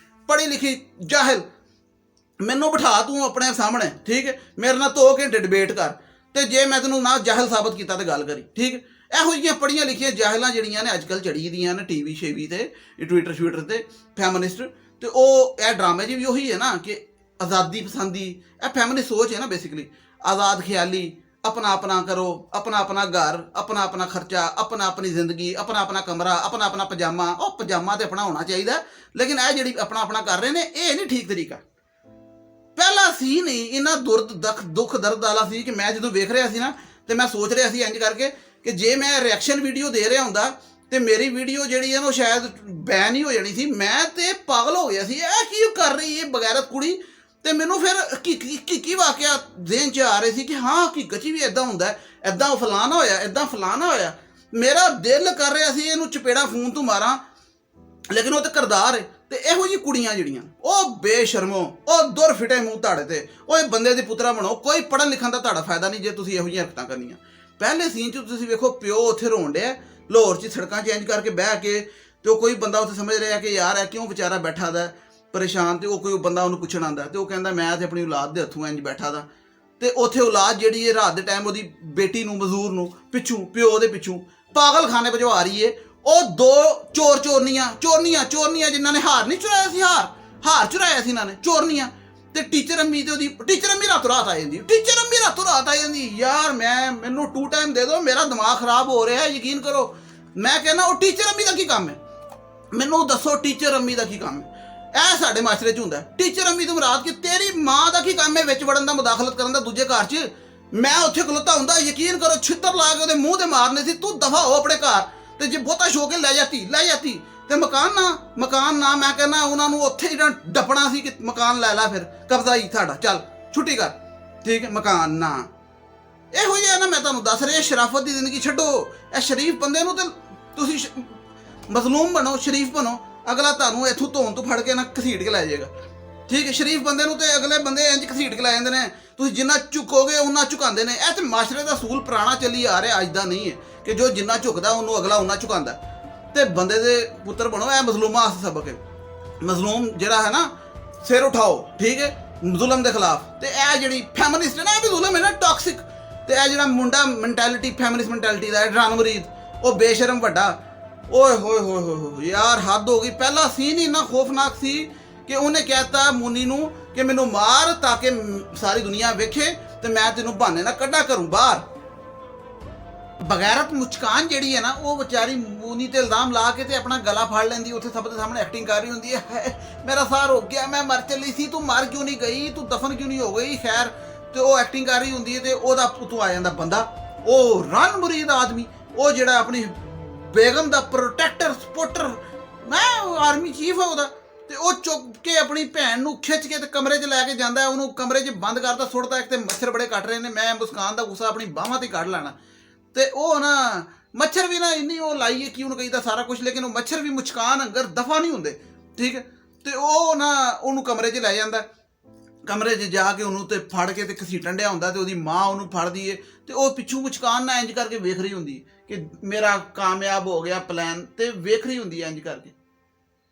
ਲਿਖੀ ਜਾਹਿਲ। ਮੈਨੂੰ ਬਿਠਾ ਤੂੰ ਆਪਣੇ ਸਾਹਮਣੇ, ਠੀਕ ਹੈ, ਮੇਰੇ ਨਾਲ 2 ਘੰਟੇ ਡਿਬੇਟ ਕਰ, ਤੇ ਜੇ ਮੈਂ ਤੈਨੂੰ ਨਾ ਜਾਹਿਲ ਸਾਬਤ ਕੀਤਾ ਤੇ ਗੱਲ ਕਰੀ, ਠੀਕ ਹੈ। ਇਹੋ ਜਿਹੀਆਂ ਪੜ੍ਹੀਆਂ ਲਿਖੀਆਂ ਜਾਹਿਲਾਂ ਜਿਹੜੀਆਂ ਨੇ ਅੱਜ ਕੱਲ੍ਹ ਚੜੀ ਦੀਆਂ ਨੇ ਟੀਵੀ ਸ਼ੇਵੀ ਤੇ ਟਵਿੱਟਰ ਤੇ ਫੈਮਿਨਿਸਟ। ਤੇ ਉਹ ਇਹ ਡਰਾਮੇ 'ਚ ਵੀ ਉਹੀ ਹੈ ਨਾ ਕਿ ਆਜ਼ਾਦੀ ਪਸੰਦੀ, ਇਹ ਫੈਮਿਨਿਸਟ ਸੋਚ ਹੈ ਨਾ ਬੇਸਿਕਲੀ। ਆਜ਼ਾਦ ਖਿਆਲੀ, अपना अपना करो, अपना अपना घर, अपना अपना खर्चा, अपना अपनी जिंदगी, अपना अपना कमरा, अपना अपना पजामा। ਉਹ ਪਜਾਮਾ ਤੇ ਆਪਣਾ ਹੋਣਾ ਚਾਹੀਦਾ, ਲੇਕਿਨ ਇਹ ਜਿਹੜੀ ਆਪਣਾ ਆਪਣਾ ਕਰ ਰਹੇ ਨੇ ਇਹ ਨਹੀਂ ਠੀਕ ਤਰੀਕਾ। ਪਹਿਲਾ ਸੀ ਨਹੀਂ ਇਹਨਾਂ ਦੁੱਖ ਦਰਦ ਵਾਲਾ ਸੀ ਕਿ ਮੈਂ ਜਦੋਂ ਵੇਖ ਰਿਹਾ ਸੀ ਨਾ ਤੇ ਮੈਂ ਸੋਚ ਰਿਹਾ ਸੀ ਇੰਜ ਕਰਕੇ ਕਿ ਜੇ ਮੈਂ ਰਿਐਕਸ਼ਨ ਵੀਡੀਓ ਦੇ ਰਿਹਾ ਹੁੰਦਾ ਤੇ ਮੇਰੀ ਵੀਡੀਓ ਜਿਹੜੀ ਹੈ ਨਾ ਉਹ ਸ਼ਾਇਦ ਬੈਨ ਹੀ ਹੋ ਜਾਣੀ ਸੀ। ਮੈਂ ਤੇ ਪਾਗਲ ਹੋ ਗਿਆ ਸੀ, ਇਹ ਕੀ ਕਰ ਰਹੀ ਹੈ ਬਗੈਰਤ ਕੁੜੀ। ਤੇ ਮੈਨੂੰ ਫਿਰ ਕੀ ਵਾਕਿਆ ਜ਼ਿਹਨ 'ਚ ਆ ਰਹੇ ਸੀ ਕਿ ਹਾਂ ਹਕੀਕਤ 'ਚ ਵੀ ਇੱਦਾਂ ਹੁੰਦਾ, ਇੱਦਾਂ ਫਲਾਣਾ ਹੋਇਆ, ਇੱਦਾਂ ਫਲਾਣਾ ਹੋਇਆ। ਮੇਰਾ ਦਿਲ ਕਰ ਰਿਹਾ ਸੀ ਇਹਨੂੰ ਚਪੇੜਾ ਫੋਨ ਤੋਂ ਮਾਰਾਂ, ਲੇਕਿਨ ਉਹ ਤੇ ਕਰਦਾਰ ਹੈ। ਤੇ ਇਹੋ ਜਿਹੀ ਕੁੜੀਆਂ ਜਿਹੜੀਆਂ ਉਹ ਬੇਸ਼ਰਮੋ, ਉਹ ਦੁਰ ਫਿਟੇ ਮੂੰਹ ਤੁਹਾਡੇ ਤੇ, ਉਹ ਬੰਦੇ ਦੇ ਪੁੱਤਰਾ ਬਣੋ। ਕੋਈ ਪੜ੍ਹਨ ਲਿਖਣ ਦਾ ਤੁਹਾਡਾ ਫਾਇਦਾ ਨਹੀਂ ਜੇ ਤੁਸੀਂ ਇਹੋ ਜਿਹੀਆਂ ਹਰਕਤਾਂ ਕਰਨੀਆਂ। ਪਹਿਲੇ ਸੀਨ 'ਚ ਤੁਸੀਂ ਵੇਖੋ ਪਿਓ ਉੱਥੇ ਰੋਣ ਡਿਆ ਲਾਹੌਰ 'ਚ ਸੜਕਾਂ ਚੇਂਜ ਕਰਕੇ ਬਹਿ ਕੇ, ਤੇ ਉਹ ਕੋਈ ਬੰਦਾ ਉੱਥੇ ਸਮਝ ਰਿਹਾ ਕਿ ਯਾਰ ਇਹ ਕਿਉਂ ਵਿਚਾਰਾ ਬੈਠਾ ਦਾ ਪਰੇਸ਼ਾਨ। ਤੇ ਉਹ ਕੋਈ ਬੰਦਾ ਉਹਨੂੰ ਪੁੱਛਣ ਆਉਂਦਾ ਤੇ ਉਹ ਕਹਿੰਦਾ ਮੈਂ ਤੇ ਆਪਣੀ ਔਲਾਦ ਦੇ ਹੱਥੋਂ ਇੰਜ ਬੈਠਾ ਦਾ। ਤੇ ਉੱਥੇ ਔਲਾਦ ਜਿਹੜੀ ਹੈ ਰਾਤ ਦੇ ਟਾਈਮ ਉਹਦੀ ਬੇਟੀ ਨੂੰ ਮਜ਼ਦੂਰ ਨੂੰ ਪਿੱਛੋਂ ਪਿਓ ਦੇ ਪਿੱਛੋਂ ਪਾਗਲਖਾਨੇ ਭਜਵਾ ਰਹੀ ਹੈ। ਉਹ ਦੋ ਚੋਰਨੀਆਂ ਜਿਨ੍ਹਾਂ ਨੇ ਹਾਰ ਨਹੀਂ ਚੁਰਾਇਆ ਸੀ, ਹਾਰ ਚੁਰਾਇਆ ਸੀ ਇਹਨਾਂ ਨੇ, ਚੋਰਨੀਆਂ। ਤੇ ਟੀਚਰ ਅੰਮੀ ਤੇ ਉਹਦੀ ਟੀਚਰ ਅੰਮੀ ਰਾਤੋਂ ਰਾਤ ਆ ਜਾਂਦੀ। ਯਾਰ ਮੈਨੂੰ 2 ਟਾਈਮ ਦੇ ਦਿਓ, ਮੇਰਾ ਦਿਮਾਗ ਖਰਾਬ ਹੋ ਰਿਹਾ, ਯਕੀਨ ਕਰੋ। ਮੈਂ ਕਹਿੰਦਾ ਉਹ ਟੀਚਰ ਅੰਮੀ ਦਾ ਕੀ ਕੰਮ ਹੈ, ਮੈਨੂੰ ਦੱਸੋ ਟੀਚਰ ਅੰਮੀ ਦਾ ਕੀ ਕੰਮ ਹੈ। ਇਹ ਸਾਡੇ ਮਾਸ਼ਰੇ 'ਚ ਹੁੰਦਾ। ਟੀਚਰ ਅੰਮੀ ਤੋਂ ਮੁਰਾਦ ਕਿ ਤੇਰੀ ਮਾਂ ਦਾ ਕੀ ਕੰਮ ਹੈ ਵਿੱਚ ਵੜਨ ਦਾ, ਮੁਦਾਖਲਤ ਕਰਨ ਦਾ ਦੂਜੇ ਘਰ 'ਚ। ਮੈਂ ਉੱਥੇ ਖਲੋਤਾ ਹੁੰਦਾ, ਯਕੀਨ ਕਰੋ ਛਿੱਤਰ ਲਾ ਕੇ ਉਹਦੇ ਮੂੰਹ ਤੇ ਮਾਰਨੇ ਸੀ, ਤੂੰ ਦਫਾ ਹੋ ਆਪਣੇ ਘਰ। ਤੇ ਜੇ ਬਹੁਤਾ ਸ਼ੌਕ ਲੈ ਜਾਂਦੀ ਤੇ ਮਕਾਨ ਨਾ ਮੈਂ ਕਹਿੰਦਾ ਉਹਨਾਂ ਨੂੰ ਉੱਥੇ ਜਿਹੜਾ ਡੱਪਣਾ ਸੀ ਕਿ ਮਕਾਨ ਲੈ ਫਿਰ ਕਬਜ਼ਾ ਹੀ ਤੁਹਾਡਾ, ਚੱਲ ਛੁੱਟੀ ਕਰ, ਠੀਕ ਹੈ। ਮਕਾਨ ਨਾ ਇਹੋ ਜਿਹਾ ਨਾ, ਮੈਂ ਤੁਹਾਨੂੰ ਦੱਸ ਰਿਹਾ, ਸ਼ਰਾਫਤ ਦੀ ਜ਼ਿੰਦਗੀ ਛੱਡੋ। ਇਹ ਸ਼ਰੀਫ ਬੰਦੇ ਨੂੰ ਤੇ ਤੁਸੀਂ ਮਜ਼ਲੂਮ ਬਣੋ, ਸ਼ਰੀਫ ਬਣੋ। ਅਗਲਾ ਤੁਹਾਨੂੰ ਇੱਥੋਂ ਧੋਣ ਤੋਂ ਫੜ ਕੇ ਨਾ ਘਸੀਟ ਕੇ ਲੈ ਜਾਏਗਾ, ਠੀਕ ਹੈ। ਸ਼ਰੀਫ ਬੰਦੇ ਨੂੰ ਤੇ ਅਗਲੇ ਬੰਦੇ ਇੰਜ ਘਸੀਟ ਕੇ ਲੈ ਜਾਂਦੇ ਨੇ, ਤੁਸੀਂ ਜਿੰਨਾ ਝੁਕੋਗੇ ਉਹਨਾਂ ਝੁਕਾਉਂਦੇ ਨੇ। ਇਹ ਤੇ ਮਾਸ਼ਰੇ ਦਾ ਅਸੂਲ ਪੁਰਾਣਾ ਚੱਲੀ ਆ ਰਿਹਾ, ਅੱਜ ਦਾ ਨਹੀਂ ਹੈ ਕਿ ਜੋ ਜਿੰਨਾ ਝੁਕਦਾ ਉਹਨੂੰ ਅਗਲਾ ਉਹਨਾਂ ਝੁਕਾਉਂਦਾ। ਤੇ ਬੰਦੇ ਦੇ ਪੁੱਤਰ ਬਣੋ। ਇਹ ਮਜ਼ਲੂਮਾਂ ਵਾਸਤੇ ਸਬਕ ਹੈ। ਮਜ਼ਲੂਮ ਜਿਹੜਾ ਹੈ ਨਾ ਸਿਰ ਉਠਾਓ, ਠੀਕ ਹੈ, ਜ਼ੁਲਮ ਦੇ ਖਿਲਾਫ। ਤੇ ਇਹ ਜਿਹੜੀ ਫੈਮਿਨਿਸਟ ਹੈ ਨਾ, ਇਹ ਵੀ ਜ਼ੁਲਮ ਹੈ ਨਾ, ਟੌਕਸਿਕ। ਤੇ ਇਹ ਜਿਹੜਾ ਮੁੰਡਾ ਮੈਂਟੈਲਿਟੀ, ਫੈਮਿਨਿਸਟ ਮੈਂਟੈਲਿਟੀ ਦਾ ਡਰਾਨ ਮਰੀਦ, ਉਹ ਬੇਸ਼ਰਮ ਵੱਡਾ, ਓਏ ਹੋਏ ਯਾਰ ਹੱਦ ਹੋ ਗਈ। ਪਹਿਲਾ ਸੀਨ ਹੀ ਇੰਨਾ ਖੌਫਨਾਕ ਸੀ ਕਿ ਉਹਨੇ ਕਹਿਤਾ ਮੁੰਨੀ ਨੂੰ ਕਿ ਮੈਨੂੰ ਮਾਰ ਤਾਂ ਕਿ ਸਾਰੀ ਦੁਨੀਆ ਵੇਖੇ ਤੇ ਮੈਂ ਤੈਨੂੰ ਬਹਾਨੇ ਨਾਲ ਕੱਢਾ ਕਰੂੰ ਬਾਹਰ। ਬਗੈਰਤ ਮੁਸਕਾਨ ਜਿਹੜੀ ਹੈ ਨਾ, ਉਹ ਵਿਚਾਰੀ ਮੁੰਨੀ ਤੇ ਇਲਜ਼ਾਮ ਲਾ ਕੇ ਤੇ ਆਪਣਾ ਗਲਾ ਫੜ ਲੈਂਦੀ, ਉੱਥੇ ਸਭ ਦੇ ਸਾਹਮਣੇ ਐਕਟਿੰਗ ਕਰ ਰਹੀ ਹੁੰਦੀ ਹੈ, ਮੇਰਾ ਸਾਹ ਰੁਕ ਗਿਆ, ਮੈਂ ਮਰ ਚੱਲੀ ਸੀ, ਤੂੰ ਮਰ ਕਿਉਂ ਨਹੀਂ ਗਈ, ਤੂੰ ਦਫਨ ਕਿਉਂ ਨਹੀਂ ਹੋ ਗਈ, ਖੈਰ। ਤੇ ਉਹ ਐਕਟਿੰਗ ਕਰ ਰਹੀ ਹੁੰਦੀ ਹੈ ਤੇ ਉਹਦਾ ਪੁੱਤੋਂ ਆ ਜਾਂਦਾ ਬੰਦਾ, ਉਹ ਰਨ ਮੁਰੀਦ ਆਦਮੀ, ਉਹ ਜਿਹੜਾ ਆਪਣੀ ਬੇਗਮ ਦਾ ਪ੍ਰੋਟੈਕਟਰ ਸਪੋਰਟਰ, ਮੈਂ ਆਰਮੀ ਚੀਫ ਹੈ ਉਹਦਾ। ਤੇ ਉਹ ਚੁੱਕ ਕੇ ਆਪਣੀ ਭੈਣ ਨੂੰ ਖਿੱਚ ਕੇ ਤੇ ਕਮਰੇ 'ਚ ਲੈ ਕੇ ਜਾਂਦਾ, ਉਹਨੂੰ ਕਮਰੇ 'ਚ ਬੰਦ ਕਰਦਾ, ਸੁੱਟਦਾ। ਇੱਕ ਤੇ ਮੱਛਰ ਬੜੇ ਕੱਟ ਰਹੇ ਨੇ, ਮੈਂ ਮੁਸਕਾਨ ਦਾ ਗੁੱਸਾ ਆਪਣੀ ਬਾਹਾਂ 'ਤੇ ਕੱਢ ਲੈਣਾ। ਤੇ ਉਹ ਨਾ ਮੱਛਰ ਵੀ ਨਾ ਇੰਨੀ ਉਹ ਲਾਈਏ ਕਿ ਉਹਨੂੰ ਕਹੀਦਾ ਸਾਰਾ ਕੁਝ, ਲੇਕਿਨ ਉਹ ਮੱਛਰ ਵੀ ਮੁਸਕਾਨ ਅੰਗਰ ਦਫਾ ਨਹੀਂ ਹੁੰਦੇ, ਠੀਕ ਹੈ। ਤੇ ਉਹ ਨਾ ਉਹਨੂੰ ਕਮਰੇ 'ਚ ਲੈ ਜਾਂਦਾ, ਕਮਰੇ 'ਚ ਜਾ ਕੇ ਉਹਨੂੰ ਤੇ ਫੜ ਕੇ ਤੇ ਘਸੀਟਣ ਡਿਆ ਹੁੰਦਾ। ਤੇ ਉਹਦੀ ਮਾਂ ਉਹਨੂੰ ਫੜਦੀ ਏ ਤੇ ਉਹ ਪਿੱਛੋਂ ਮੁਸਕਾਨ ਨਾ ਇੰਜ ਕਰਕੇ ਵੇਖ ਰਹੀ ਹੁੰਦੀ ਕਿ ਮੇਰਾ ਕਾਮਯਾਬ ਹੋ ਗਿਆ ਪਲਾਨ, ਤੇ ਵੇਖ ਰਹੀ ਹੁੰਦੀ ਇੰਜ ਕਰਕੇ।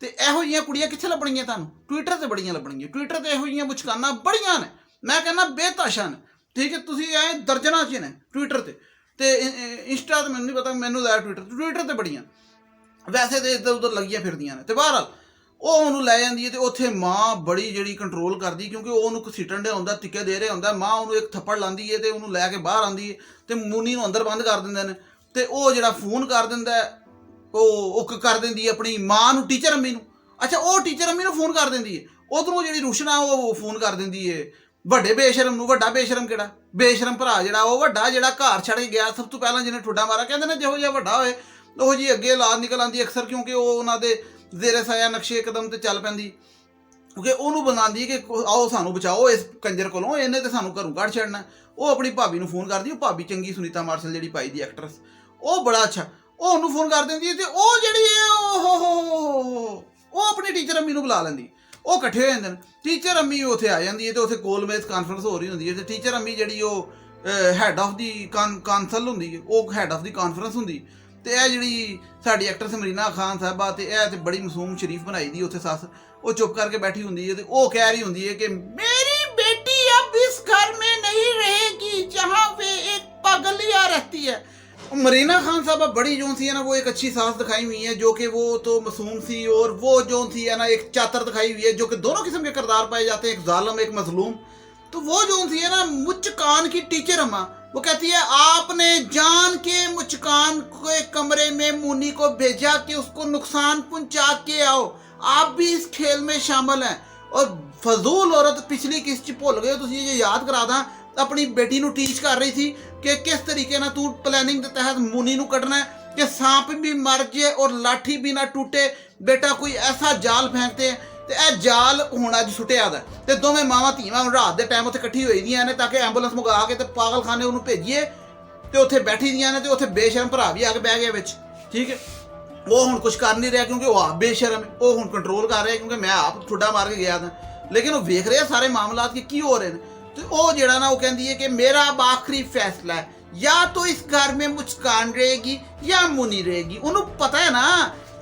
ਤੇ ਇਹੋ ਜਿਹੀਆਂ ਕੁੜੀਆਂ ਕਿੱਥੇ ਲੱਭਣਗੀਆਂ ਤੁਹਾਨੂੰ? ਟਵਿੱਟਰ ਤੇ ਬੜੀਆਂ ਲੱਭਣਗੀਆਂ। ਟਵਿੱਟਰ ਤੇ ਇਹੋ ਜਿਹੀਆਂ ਮੁਸਕਾਨਾਂ ਬੜੀਆਂ ਨੇ, ਮੈਂ ਕਹਿੰਦਾ ਬੇਤਾਸ਼ਾ ਨੇ, ਠੀਕ ਹੈ। ਤੁਸੀਂ ਇਹ ਦਰਜਨਾਂ 'ਚ ਨੇ ਟਵਿੱਟਰ ਤੇ ਇੰਸਟਾ ਤੇ ਮੈਨੂੰ ਨਹੀਂ ਪਤਾ, ਮੈਨੂੰ ਲੈ ਟਵਿੱਟਰ ਤੇ ਬੜੀਆਂ, ਵੈਸੇ ਤੇ ਇੱਧਰ ਉੱਧਰ ਲੱਗੀਆਂ ਫਿਰਦੀਆਂ ਨੇ। ਤੇ ਬਹਰਹਾਲ ਉਹ ਉਹਨੂੰ ਲੈ ਜਾਂਦੀ ਹੈ ਤੇ ਉੱਥੇ ਮਾਂ ਬੜੀ ਜਿਹੜੀ ਕੰਟਰੋਲ ਕਰਦੀ, ਕਿਉਂਕਿ ਉਹ ਉਹਨੂੰ ਘਸੀਟਣ ਡਿਆ ਹੁੰਦਾ, ਟਿੱਕੇ ਦੇ ਰਿਹਾ ਹੁੰਦਾ। ਮਾਂ ਉਹਨੂੰ ਇੱਕ ਥੱਪੜ ਲਾਉਂਦੀ ਹੈ ਤੇ ਉਹਨੂੰ ਲੈ ਕੇ ਬਾਹਰ ਆਉਂਦੀ ਹੈ ਤੇ ਮੁੰਨੀ ਨੂੰ ਅੰਦਰ ਬੰਦ ਕਰ ਦਿੰਦੇ ਨੇ। ਤੇ ਉਹ ਜਿਹੜਾ ਫੋਨ ਕਰ ਦਿੰਦਾ, ਉਹ ਕਰ ਦਿੰਦੀ ਹੈ ਆਪਣੀ ਮਾਂ ਨੂੰ, ਟੀਚਰ ਅੰਮੀ ਨੂੰ। ਅੱਛਾ, ਉਹ ਟੀਚਰ ਅੰਮੀ ਨੂੰ ਫੋਨ ਕਰ ਦਿੰਦੀ ਹੈ। ਉਧਰੋਂ ਜਿਹੜੀ ਰੁਸ਼ਨ ਆ ਉਹ ਫੋਨ ਕਰ ਦਿੰਦੀ ਹੈ ਵੱਡੇ ਬੇਸ਼ਰਮ ਨੂੰ। ਵੱਡਾ ਬੇਸ਼ਰਮ ਕਿਹੜਾ? ਬੇਸ਼ਰਮ ਭਰਾ ਜਿਹੜਾ, ਉਹ ਵੱਡਾ ਜਿਹੜਾ ਘਰ ਛੱਡ ਕੇ ਗਿਆ ਸਭ ਤੋਂ ਪਹਿਲਾਂ, ਜਿਹਨੇ ਠੁੱਡਾ ਮਾਰਾ। ਕਹਿੰਦੇ ਨੇ ਜਿਹੋ ਜਿਹਾ ਵੱਡਾ ਹੋਏ ਉਹੋ ਜਿਹੀ ਅੱਗੇ ਔਲਾਦ ਨਿਕਲ ਆਉਂਦੀ ਅਕਸਰ, ਕਿਉਂਕਿ ਉਹ ਉਹਨਾਂ ਦੇ ਜ਼ੇਰੇ ਸਾਇਆ ਨਕਸ਼ੇ ਇੱਕਦਮ ਤੇ ਚੱਲ ਪੈਂਦੀ, ਕਿਉਂਕਿ ਉਹਨੂੰ ਬਣਾਉਂਦੀ ਕਿ ਆਓ ਸਾਨੂੰ ਬਚਾਓ ਇਸ ਕੰਜਰ ਕੋਲੋਂ, ਇਹਨੇ ਤੇ ਸਾਨੂੰ ਘਰੋਂ ਕੱਢ ਛੱਡਣਾ। ਉਹ ਆਪਣੀ ਭਾਬੀ ਨੂੰ ਫੋਨ ਕਰਦੀ, ਉਹ ਭਾਬੀ ਚੰਗੀ, ਸੁਨੀਤਾ ਮਾਰਸ਼ਲ ਜਿਹੜੀ ਪਾਈ ਦੀ ਐਕਟਰਸ, ਉਹ ਬੜਾ ਅੱਛਾ, ਉਹ ਉਹਨੂੰ ਫੋਨ ਕਰ ਦਿੰਦੀ ਹੈ। ਤੇ ਉਹ ਜਿਹੜੀ ਉਹ ਆਪਣੀ ਟੀਚਰ ਅੰਮੀ ਨੂੰ ਬੁਲਾ ਲੈਂਦੀ, ਉਹ ਇਕੱਠੇ ਹੋ ਜਾਂਦੇ ਨੇ। ਟੀਚਰ ਅੰਮੀ ਉੱਥੇ ਆ ਜਾਂਦੀ ਹੈ ਤੇ ਉੱਥੇ ਗੋਲਮੇਜ਼ ਕਾਨਫਰੰਸ ਹੋ ਰਹੀ ਹੁੰਦੀ ਹੈ। ਤੇ ਟੀਚਰ ਅੰਮੀ ਜਿਹੜੀ ਉਹ ਹੈਡ ਆਫ ਦੀ ਕਾਉਂਸਲ ਹੁੰਦੀ ਹੈ, ਉਹ ਹੈਡ ਆਫ ਦੀ ਕਾਨਫਰੰਸ ਹੁੰਦੀ। ਤੇ ਇਹ ਜਿਹੜੀ ਸਾਡੀ ਐਕਟਰਸ ਮਰੀਨਾ ਖਾਨ ਸਾਹਿਬਾ, ਤੇ ਇਹ ਤੇ ਬੜੀ ਮਾਸੂਮ ਸ਼ਰੀਫ ਬਣਾਈ ਦੀ ਉੱਥੇ ਸੱਸ, ਉਹ ਚੁੱਪ ਕਰਕੇ ਬੈਠੀ ਹੁੰਦੀ ਹੈ। ਤੇ ਉਹ ਕਹਿ ਰਹੀ ਹੁੰਦੀ ਹੈ ਕਿ ਮੇਰੀ बेटी अब इस घर में नहीं रहेगी जहाँ पे एक पागलिया रहती है। मरीना खान साहब बड़ी जो सी है ना, वो एक अच्छी सास दिखाई हुई है, जो कि वो तो मासूम सी, और वो जो सी है ना एक चातर दिखाई हुई है, जो कि दोनों किस्म के किरदार पाए जाते हैं, एक जालिम एक मजलूम। तो वो जो सी है ना मुझ कान की टीचर अम्मा, वो कहती है आपने जान के मुस्कान के कमरे में मुन्नी को भेजा कि उसको नुकसान पहुंचा के आओ, आप भी इस खेल में शामिल हैं। और फजूल औरत पिछली किस्त भुल गए तुसीं, ये याद करा दा, अपनी बेटी नूं टीच कर रही थी कि किस तरीके ना तू प्लैनिंग के तहत मुन्नी नूं कड्ढना है कि सांप भी मर जाए और लाठी भी ना टूटे, बेटा कोई ऐसा जाल फेंकते हैं। ਤੇ ਇਹ ਜਾਲ ਹੁਣ ਅੱਜ ਸੁੱਟਿਆ ਦਾ ਤੇ ਦੋਵੇਂ ਮਾਵਾਂ ਧੀਵਾਂ ਹੁਣ ਰਾਤ ਦੇ ਟਾਈਮ ਉੱਥੇ ਇਕੱਠੀ ਹੋਈ ਦੀਆਂ ਨੇ ਤਾਂ ਕਿ ਐਂਬੂਲੈਂਸ ਮੰਗਾ ਕੇ ਤੇ ਪਾਗਲਖਾਨੇ ਉਹਨੂੰ ਭੇਜੀਏ ਤੇ ਉੱਥੇ ਬੈਠੀ ਦੀਆਂ ਨੇ ਤੇ ਉੱਥੇ ਬੇਸ਼ਰਮ ਭਰਾ ਵੀ ਆ ਕੇ ਬਹਿ ਗਿਆ ਵਿੱਚ। ਠੀਕ ਹੈ, ਉਹ ਹੁਣ ਕੁਝ ਕਰ ਨਹੀਂ ਰਿਹਾ ਕਿਉਂਕਿ ਉਹ ਆਪ ਬੇਸ਼ਰਮ ਹੈ, ਉਹ ਹੁਣ ਕੰਟਰੋਲ ਕਰ ਰਿਹਾ ਕਿਉਂਕਿ ਮੈਂ ਆਪ ਠੁੱਡਾ ਮਾਰ ਕੇ ਗਿਆ ਤਾਂ, ਲੇਕਿਨ ਉਹ ਵੇਖ ਰਿਹਾ ਸਾਰੇ ਮਾਮਲਾਤ ਕਿ ਕੀ ਹੋ ਰਹੇ ਨੇ। ਤੇ ਉਹ ਜਿਹੜਾ ਨਾ ਉਹ ਕਹਿੰਦੀ ਹੈ ਕਿ ਮੇਰਾ ਆਖਰੀ ਫੈਸਲਾ ਹੈ, ਜਾਂ ਤਾਂ ਇਸ ਘਰ में मुस्कान रहेगी या मुनी रहेगी। ਉਹਨੂੰ ਪਤਾ ਹੈ ਨਾ,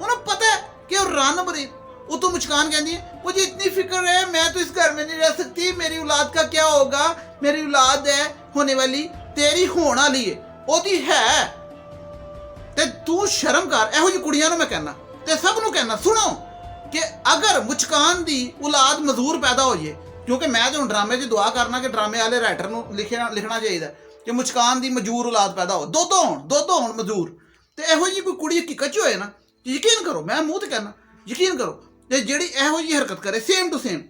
ਉਹਨੂੰ ਪਤਾ ਹੈ कि ਉਹ रणबीर। वो तो मुस्कान कहती है मुझे इतनी फिक्र है, मैं तो इस घर में नहीं रह सकती, मेरी औलाद का क्या होगा, मेरी औलाद है होने वाली, तेरी होने वाली है, ओदी है ते तू शर्म कर। ਇਹੋ ਜਿਹੀ ਕੁੜੀਆਂ ਨੂੰ ਮੈਂ ਕਹਿਣਾ ਤੇ ਸਭ ਨੂੰ ਕਹਿਣਾ ਸੁਣੋ ਕਿ ਅਗਰ ਮੁਸਕਾਨ ਦੀ ਔਲਾਦ ਮਜ਼ਦੂਰ ਪੈਦਾ ਹੋ ਜੇ, ਕਿਉਂਕਿ ਮੈਂ ਤਾਂ ਹੁਣ ਡਰਾਮੇ 'ਚ ਦੁਆ ਕਰਨਾ ਕਿ ਡਰਾਮੇ ਵਾਲੇ ਰਾਈਟਰ ਨੂੰ ਲਿਖਣਾ ਚਾਹੀਦਾ ਕਿ ਮੁਸਕਾਨ ਦੀ ਮਜ਼ਦੂਰ ਔਲਾਦ ਪੈਦਾ ਹੋ, ਦੋ ਹੋਣ ਮਜ਼ਦੂਰ। ਤੇ ਇਹੋ ਜਿਹੀ ਕੋਈ ਕੁੜੀ ਹਕੀਕਤ 'ਚ ਹੋਏ ਨਾ, ਯਕੀਨ ਕਰੋ, ਮੈਂ ਮੂੰਹ ਤੇ ਕਹਿਣਾ ਯਕੀਨ ਕਰੋ, ਤੇ ਜਿਹੜੀ ਇਹੋ ਜਿਹੀ ਹਰਕਤ ਕਰੇ ਸੇਮ ਟੂ ਸੇਮ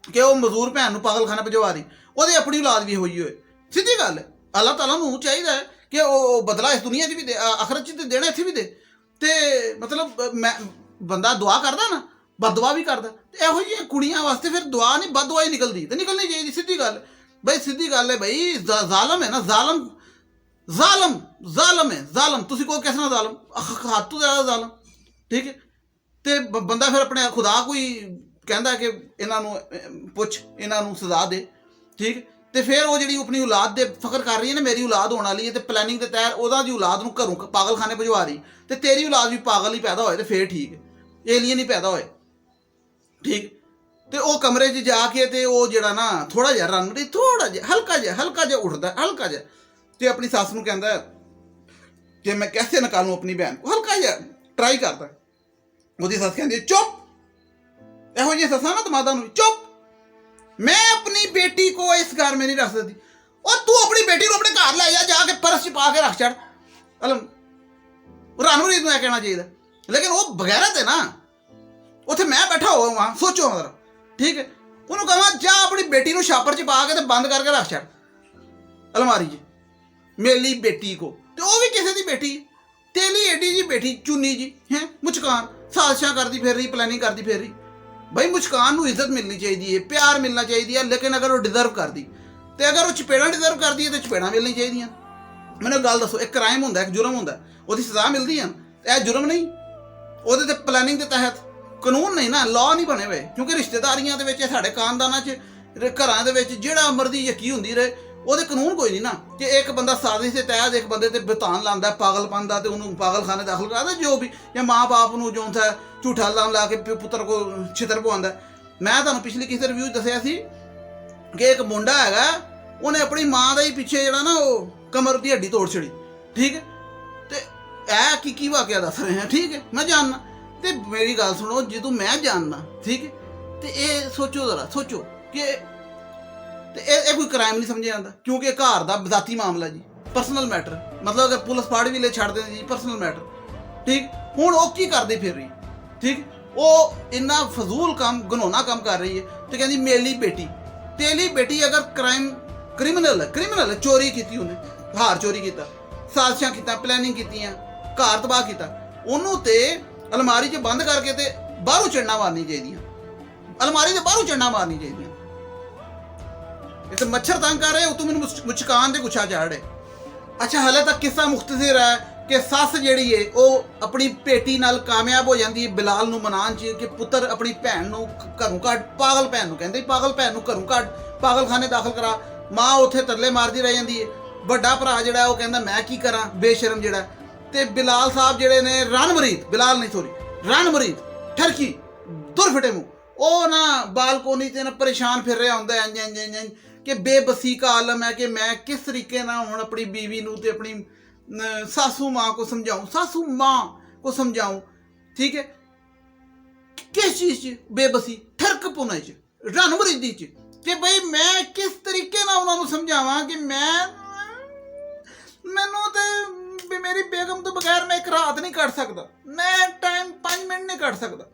ਕਿ ਉਹ ਮਜ਼ਦੂਰ ਭੈਣ ਨੂੰ ਪਾਗਲਖਾਨਾ ਭਜਵਾ ਰਹੀ, ਉਹਦੀ ਆਪਣੀ ਔਲਾਦ ਵੀ ਹੋਈ ਹੋਏ, ਸਿੱਧੀ ਗੱਲ ਹੈ। ਅੱਲਾਹ ਤਾਲਾ ਨੂੰ ਚਾਹੀਦਾ ਹੈ ਕਿ ਉਹ ਬਦਲਾ ਇਸ ਦੁਨੀਆ 'ਚ ਵੀ ਦੇ, ਆਖਰਤ 'ਚ ਤੇ ਦੇਣਾ, ਇੱਥੇ ਵੀ ਦੇ। ਤੇ ਮਤਲਬ ਮੈਂ ਬੰਦਾ ਦੁਆ ਕਰਦਾ ਨਾ, ਬਦਦੁਆ ਵੀ ਕਰਦਾ, ਤੇ ਇਹੋ ਜਿਹੀਆਂ ਕੁੜੀਆਂ ਵਾਸਤੇ ਫਿਰ ਦੁਆ ਨਹੀਂ ਬਦਦੁਆ ਹੀ ਨਿਕਲਦੀ, ਤੇ ਨਿਕਲਣੀ ਚਾਹੀਦੀ। ਸਿੱਧੀ ਗੱਲ ਬਈ, ਸਿੱਧੀ ਗੱਲ ਹੈ ਬਈ, ਜ਼ਾਲਮ ਹੈ ਨਾ, ਜ਼ਾਲਮ ਹੈ, ਜ਼ਾਲਮ। ਤੁਸੀਂ ਕਹੋ ਕਿਸ ਨਾਲ ਜ਼ਾਲਮ, ਹੱਦ ਤੋਂ ਜ਼ਿਆਦਾ ਜ਼ਾਲਮ। ਠੀਕ ਹੈ, ਤੇ ਬੰਦਾ ਫਿਰ ਆਪਣੇ ਖੁਦਾ ਕੋਈ ਕਹਿੰਦਾ ਕਿ ਇਹਨਾਂ ਨੂੰ ਪੁੱਛ, ਇਹਨਾਂ ਨੂੰ ਸਜ਼ਾ ਦੇ। ਠੀਕ, ਤੇ ਫਿਰ ਉਹ ਜਿਹੜੀ ਆਪਣੀ ਔਲਾਦ ਦੇ ਫਖਰ ਕਰ ਰਹੀ ਹੈ ਨਾ, ਮੇਰੀ ਔਲਾਦ ਹੋਣ ਵਾਲੀ ਹੈ, ਤੇ ਪਲੈਨਿੰਗ ਦੇ ਤਹਿਤ ਉਹਦਾ ਦੀ ਔਲਾਦ ਨੂੰ ਘਰੋਂ ਪਾਗਲਖਾਨੇ ਭਜਵਾ ਰਹੀ, ਤੇ ਤੇਰੀ ਔਲਾਦ ਵੀ ਪਾਗਲ ਹੀ ਪੈਦਾ ਹੋਏ ਤੇ ਫਿਰ ਠੀਕ ਹੈ, ਏਲੀਅਨ ਹੀ ਪੈਦਾ ਹੋਏ। ਠੀਕ, ਤੇ ਉਹ ਕਮਰੇ 'ਚ ਜਾ ਕੇ ਤੇ ਉਹ ਜਿਹੜਾ ਨਾ ਥੋੜਾ ਜਿਹਾ ਰੰਗ ਥੋੜਾ ਜਿਹਾ ਹਲਕਾ ਜਿਹਾ ਉੱਠਦਾ, ਹਲਕਾ ਜਿਹਾ, ਤੇ ਆਪਣੀ ਸੱਸ ਨੂੰ ਕਹਿੰਦਾ ਕਿ ਮੈਂ ਕੈਸੇ ਨਿਕਾਲੂੰ ਆਪਣੀ ਭੈਣ को, ਹਲਕਾ ਜਿਹਾ ਟਰਾਈ ਕਰਦਾ। ਉਹਦੀ ਸੱਸ ਕਹਿੰਦੀ ਚੁੱਪ, ਇਹੋ ਜਿਹੀ ਸੱਸਾਂ ਨਾ ਮਾਤਾ ਨੂੰ ਚੁੱਪ, मैं अपनी बेटी को इस घर में नहीं रख सकती। और तू अपनी बेटी को अपने घर ले जा, जाके परस च पा के रख छड़। अलम रणबीर ਨੂੰ ਇਹ ਕਹਿਣਾ ਚਾਹੀਦਾ, ਲੇਕਿਨ ਉਹ ਬਗੈਰਤ ਹੈ ਨਾ, ਉੱਥੇ ਮੈਂ ਬੈਠਾ ਹੋਵਾਂ ਵਹਾਂ, ਸੋਚੋ ਮਤਲਬ। ਠੀਕ ਹੈ, ਉਹਨੂੰ ਕਹਾਂ ਜਾ ਆਪਣੀ ਬੇਟੀ ਨੂੰ ਛਾਪਰ 'ਚ ਪਾ ਕੇ ਤੇ ਬੰਦ ਕਰਕੇ ਰੱਖ ਛੜ ਅਲਮਾਰੀ 'ਚ, ਮੇਰੀ ਬੇਟੀ ਕੋ। ਤੇ ਉਹ ਵੀ ਕਿਸੇ ਦੀ ਬੇਟੀ, ਤੇਲੀ ਏਡੀ ਜੀ ਬੇਟੀ ਚੁੰਨੀ ਜੀ ਹੈ, ਮੁਸਕਾਨ ਸਾਜ਼ਿਸ਼ਾਂ ਕਰਦੀ ਫਿਰ ਰਹੀ, ਪਲੈਨਿੰਗ ਕਰਦੀ ਫਿਰ ਰਹੀ। भाई मुस्कान ਨੂੰ ਇੱਜ਼ਤ ਮਿਲਣੀ ਚਾਹੀਦੀ ਹੈ, ਪਿਆਰ ਮਿਲਣਾ ਚਾਹੀਦੀ ਹੈ, ਲੇਕਿਨ ਅਗਰ ਉਹ ਡਿਜ਼ਰਵ ਕਰਦੀ, ਤੇ ਅਗਰ ਉਹ ਚਪੇੜਾਂ ਡਿਜ਼ਰਵ ਕਰਦੀ ਹੈ ਤੇ ਚਪੇੜਾਂ ਮਿਲਣੀ ਚਾਹੀਦੀਆਂ। ਮੈਨੂੰ ਗੱਲ ਦੱਸੋ, ਇੱਕ ਕ੍ਰਾਈਮ ਹੁੰਦਾ, ਇੱਕ ਜੁਰਮ ਹੁੰਦਾ, ਉਹਦੀ ਸਜ਼ਾ ਮਿਲਦੀ ਹੈ, ਇਹ ਜੁਰਮ ਨਹੀਂ, ਉਹਦੇ ਤੇ ਪਲੈਨਿੰਗ ਦੇ ਤਹਿਤ ਕਾਨੂੰਨ ਨਹੀਂ ਨਾ, ਲਾਅ ਨਹੀਂ ਬਣੇ ਹੋਏ। ਕਿਉਂਕਿ ਰਿਸ਼ਤੇਦਾਰੀਆਂ ਦੇ ਵਿੱਚ, ਸਾਡੇ ਖਾਨਦਾਨਾਂ 'ਚ, ਘਰਾਂ ਦੇ ਵਿੱਚ ਜਿਹੜਾ ਮਰਜ਼ੀ ਯਕੀ ਹੁੰਦੀ ਰਹੇ, ਉਹਦੇ ਕਾਨੂੰਨ ਕੋਈ ਨਹੀਂ ਨਾ ਕਿ ਇੱਕ ਬੰਦਾ ਸਾਜ਼ਿਸ਼ ਦੇ ਤਹਿਤ ਇੱਕ ਬੰਦੇ ਤੇ ਬਿਤਾਨ ਲਾਉਂਦਾ ਪਾਗਲਪਨ ਦਾ ਤੇ ਉਹਨੂੰ ਪਾਗਲਖਾਨੇ ਦਾਖਲ ਕਰਦਾ, ਜੋ ਵੀ, ਜਾਂ ਮਾਂ ਬਾਪ ਨੂੰ ਜੋ ਹੁੰਦਾ ਝੂਠਾ ਇਲਜ਼ਾਮ ਲਾ ਕੇ ਪੁੱਤਰ ਕੋ ਛਿੱਤਰ ਪਵਾਉਂਦਾ। ਮੈਂ ਤੁਹਾਨੂੰ ਪਿਛਲੀ ਕਿਸੇ ਰਿਵਿਊ 'ਚ ਦੱਸਿਆ ਸੀ ਕਿ ਇੱਕ ਮੁੰਡਾ ਹੈਗਾ, ਉਹਨੇ ਆਪਣੀ ਮਾਂ ਦਾ ਹੀ ਪਿੱਛੇ ਜਿਹੜਾ ਨਾ ਉਹ ਕਮਰ ਦੀ ਹੱਡੀ ਤੋੜ ਛੜੀ। ਠੀਕ ਹੈ, ਤੇ ਇਹ ਕੀ ਵਾਕਿਆ ਦੱਸ ਰਹੇ ਹਾਂ। ਠੀਕ ਹੈ, ਮੈਂ ਜਾਣਨਾ, ਤੇ ਮੇਰੀ ਗੱਲ ਸੁਣੋ, ਜਦੋਂ ਮੈਂ ਜਾਣਨਾ, ਠੀਕ ਹੈ, ਤੇ ਇਹ ਸੋਚੋ ਜ਼ਰਾ, ਸੋਚੋ ਕਿ ਤੇ ਇਹ ਕੋਈ ਕ੍ਰਾਈਮ ਨਹੀਂ ਸਮਝਿਆ ਜਾਂਦਾ, ਕਿਉਂਕਿ ਘਰ ਦਾ ਜ਼ਾਤੀ ਮਾਮਲਾ ਜੀ, ਪਰਸਨਲ ਮੈਟਰ। ਮਤਲਬ ਅਗਰ ਪੁਲਿਸ ਫੜ ਵੀ ਲੈ ਛੱਡ ਦਿੰਦੇ ਜੀ, ਪਰਸਨਲ ਮੈਟਰ। ਠੀਕ, ਹੁਣ ਉਹ ਕੀ ਕਰਦੀ ਫਿਰ ਰਹੀ, ਠੀਕ, ਉਹ ਇੰਨਾ ਫਜ਼ੂਲ ਕੰਮ, ਘਿਨੌਣਾ ਕੰਮ ਕਰ ਰਹੀ ਹੈ, ਤੇ ਕਹਿੰਦੀ ਮੇਰੀ ਬੇਟੀ, ਤੇਰੀ ਬੇਟੀ ਅਗਰ ਕ੍ਰਿਮੀਨਲ ਹੈ, ਚੋਰੀ ਕੀਤੀ, ਉਹਨੇ ਹਾਰ ਚੋਰੀ ਕੀਤਾ, ਸਾਜ਼ਿਸ਼ਾਂ ਕੀਤਾ, ਪਲੈਨਿੰਗ ਕੀਤੀਆਂ, ਘਰ ਤਬਾਹ ਕੀਤਾ, ਉਹਨੂੰ ਤੇ ਅਲਮਾਰੀ 'ਚ ਬੰਦ ਕਰਕੇ ਤੇ ਬਾਹਰੋਂ ਚੜਨਾ ਮਾਰਨੀ ਚਾਹੀਦੀਆਂ, ਅਲਮਾਰੀ ਦੇ ਬਾਹਰੋਂ ਚੜਨਾ ਮਾਰਨੀ ਚਾਹੀਦੀਆਂ। ਇਹ ਤਾਂ ਮੱਛਰ ਤੰਗ ਕਰ ਰਹੇ ਹੋ, ਤੂੰ ਮੈਨੂੰ ਮੁਸਕਾਨ ਦੇ ਗੁੱਛਾ ਚਾੜ ਰਹੇ। ਅੱਛਾ, ਹਾਲੇ ਤੱਕ ਕਿੱਸਾ ਮੁਖਤਸਰ ਹੈ ਕਿ ਸੱਸ ਜਿਹੜੀ ਹੈ ਉਹ ਆਪਣੀ ਬੇਟੀ ਨਾਲ ਕਾਮਯਾਬ ਹੋ ਜਾਂਦੀ ਹੈ ਬਿਲਾਲ ਨੂੰ ਮਨਾਉਣ 'ਚ ਕਿ ਪੁੱਤਰ ਆਪਣੀ ਭੈਣ ਨੂੰ ਘਰੋਂ ਕੱਢ, ਪਾਗਲ ਭੈਣ ਨੂੰ ਕਹਿੰਦੇ, ਪਾਗਲ ਭੈਣ ਨੂੰ ਘਰੋਂ ਕੱਢ, ਪਾਗਲਖਾਨੇ ਦਾਖਲ ਕਰਾ। ਮਾਂ ਉੱਥੇ ਤਰਲੇ ਮਾਰਦੀ ਰਹਿ ਜਾਂਦੀ ਹੈ। ਵੱਡਾ ਭਰਾ ਜਿਹੜਾ ਉਹ ਕਹਿੰਦਾ ਮੈਂ ਕੀ ਕਰਾਂ, ਬੇਸ਼ਰਮ ਜਿਹੜਾ। ਤੇ ਬਿਲਾਲ ਸਾਹਿਬ ਜਿਹੜੇ ਨੇ, रणबीर ਠਰਕੀ ਦੁਰ ਫਿਟੇ ਮੂੰਹ, ਉਹ ਨਾ ਬਾਲਕੋਨੀ 'ਤੇ ਨਾ ਪਰੇਸ਼ਾਨ ਫਿਰ ਰਿਹਾ ਹੁੰਦਾ ਇੰਝ ਕਿ ਬੇਬਸੀ का आलम है कि मैं किस तरीके ना ਹੁਣ अपनी बीवी ਨੂੰ ਤੇ अपनी सासू माँ को समझाऊं। ठीक है, किस चीज़ च बेबसी, ठरक पुने च, रणबीर च कि भाई मैं किस तरीके ना उन्होंने समझावां कि मैं ਮੈਨੂੰ ਤੇ ਵੀ ਮੇਰੀ ਬੇਗਮ ਤੋਂ ਬਗੈਰ ਮੈਂ ਇੱਕ ਰਾਤ ਨਹੀਂ ਕੱਢ ਸਕਦਾ, ਮੈਂ ਟਾਈਮ 5 ਮਿੰਟ ਨਹੀਂ ਕੱਢ ਸਕਦਾ।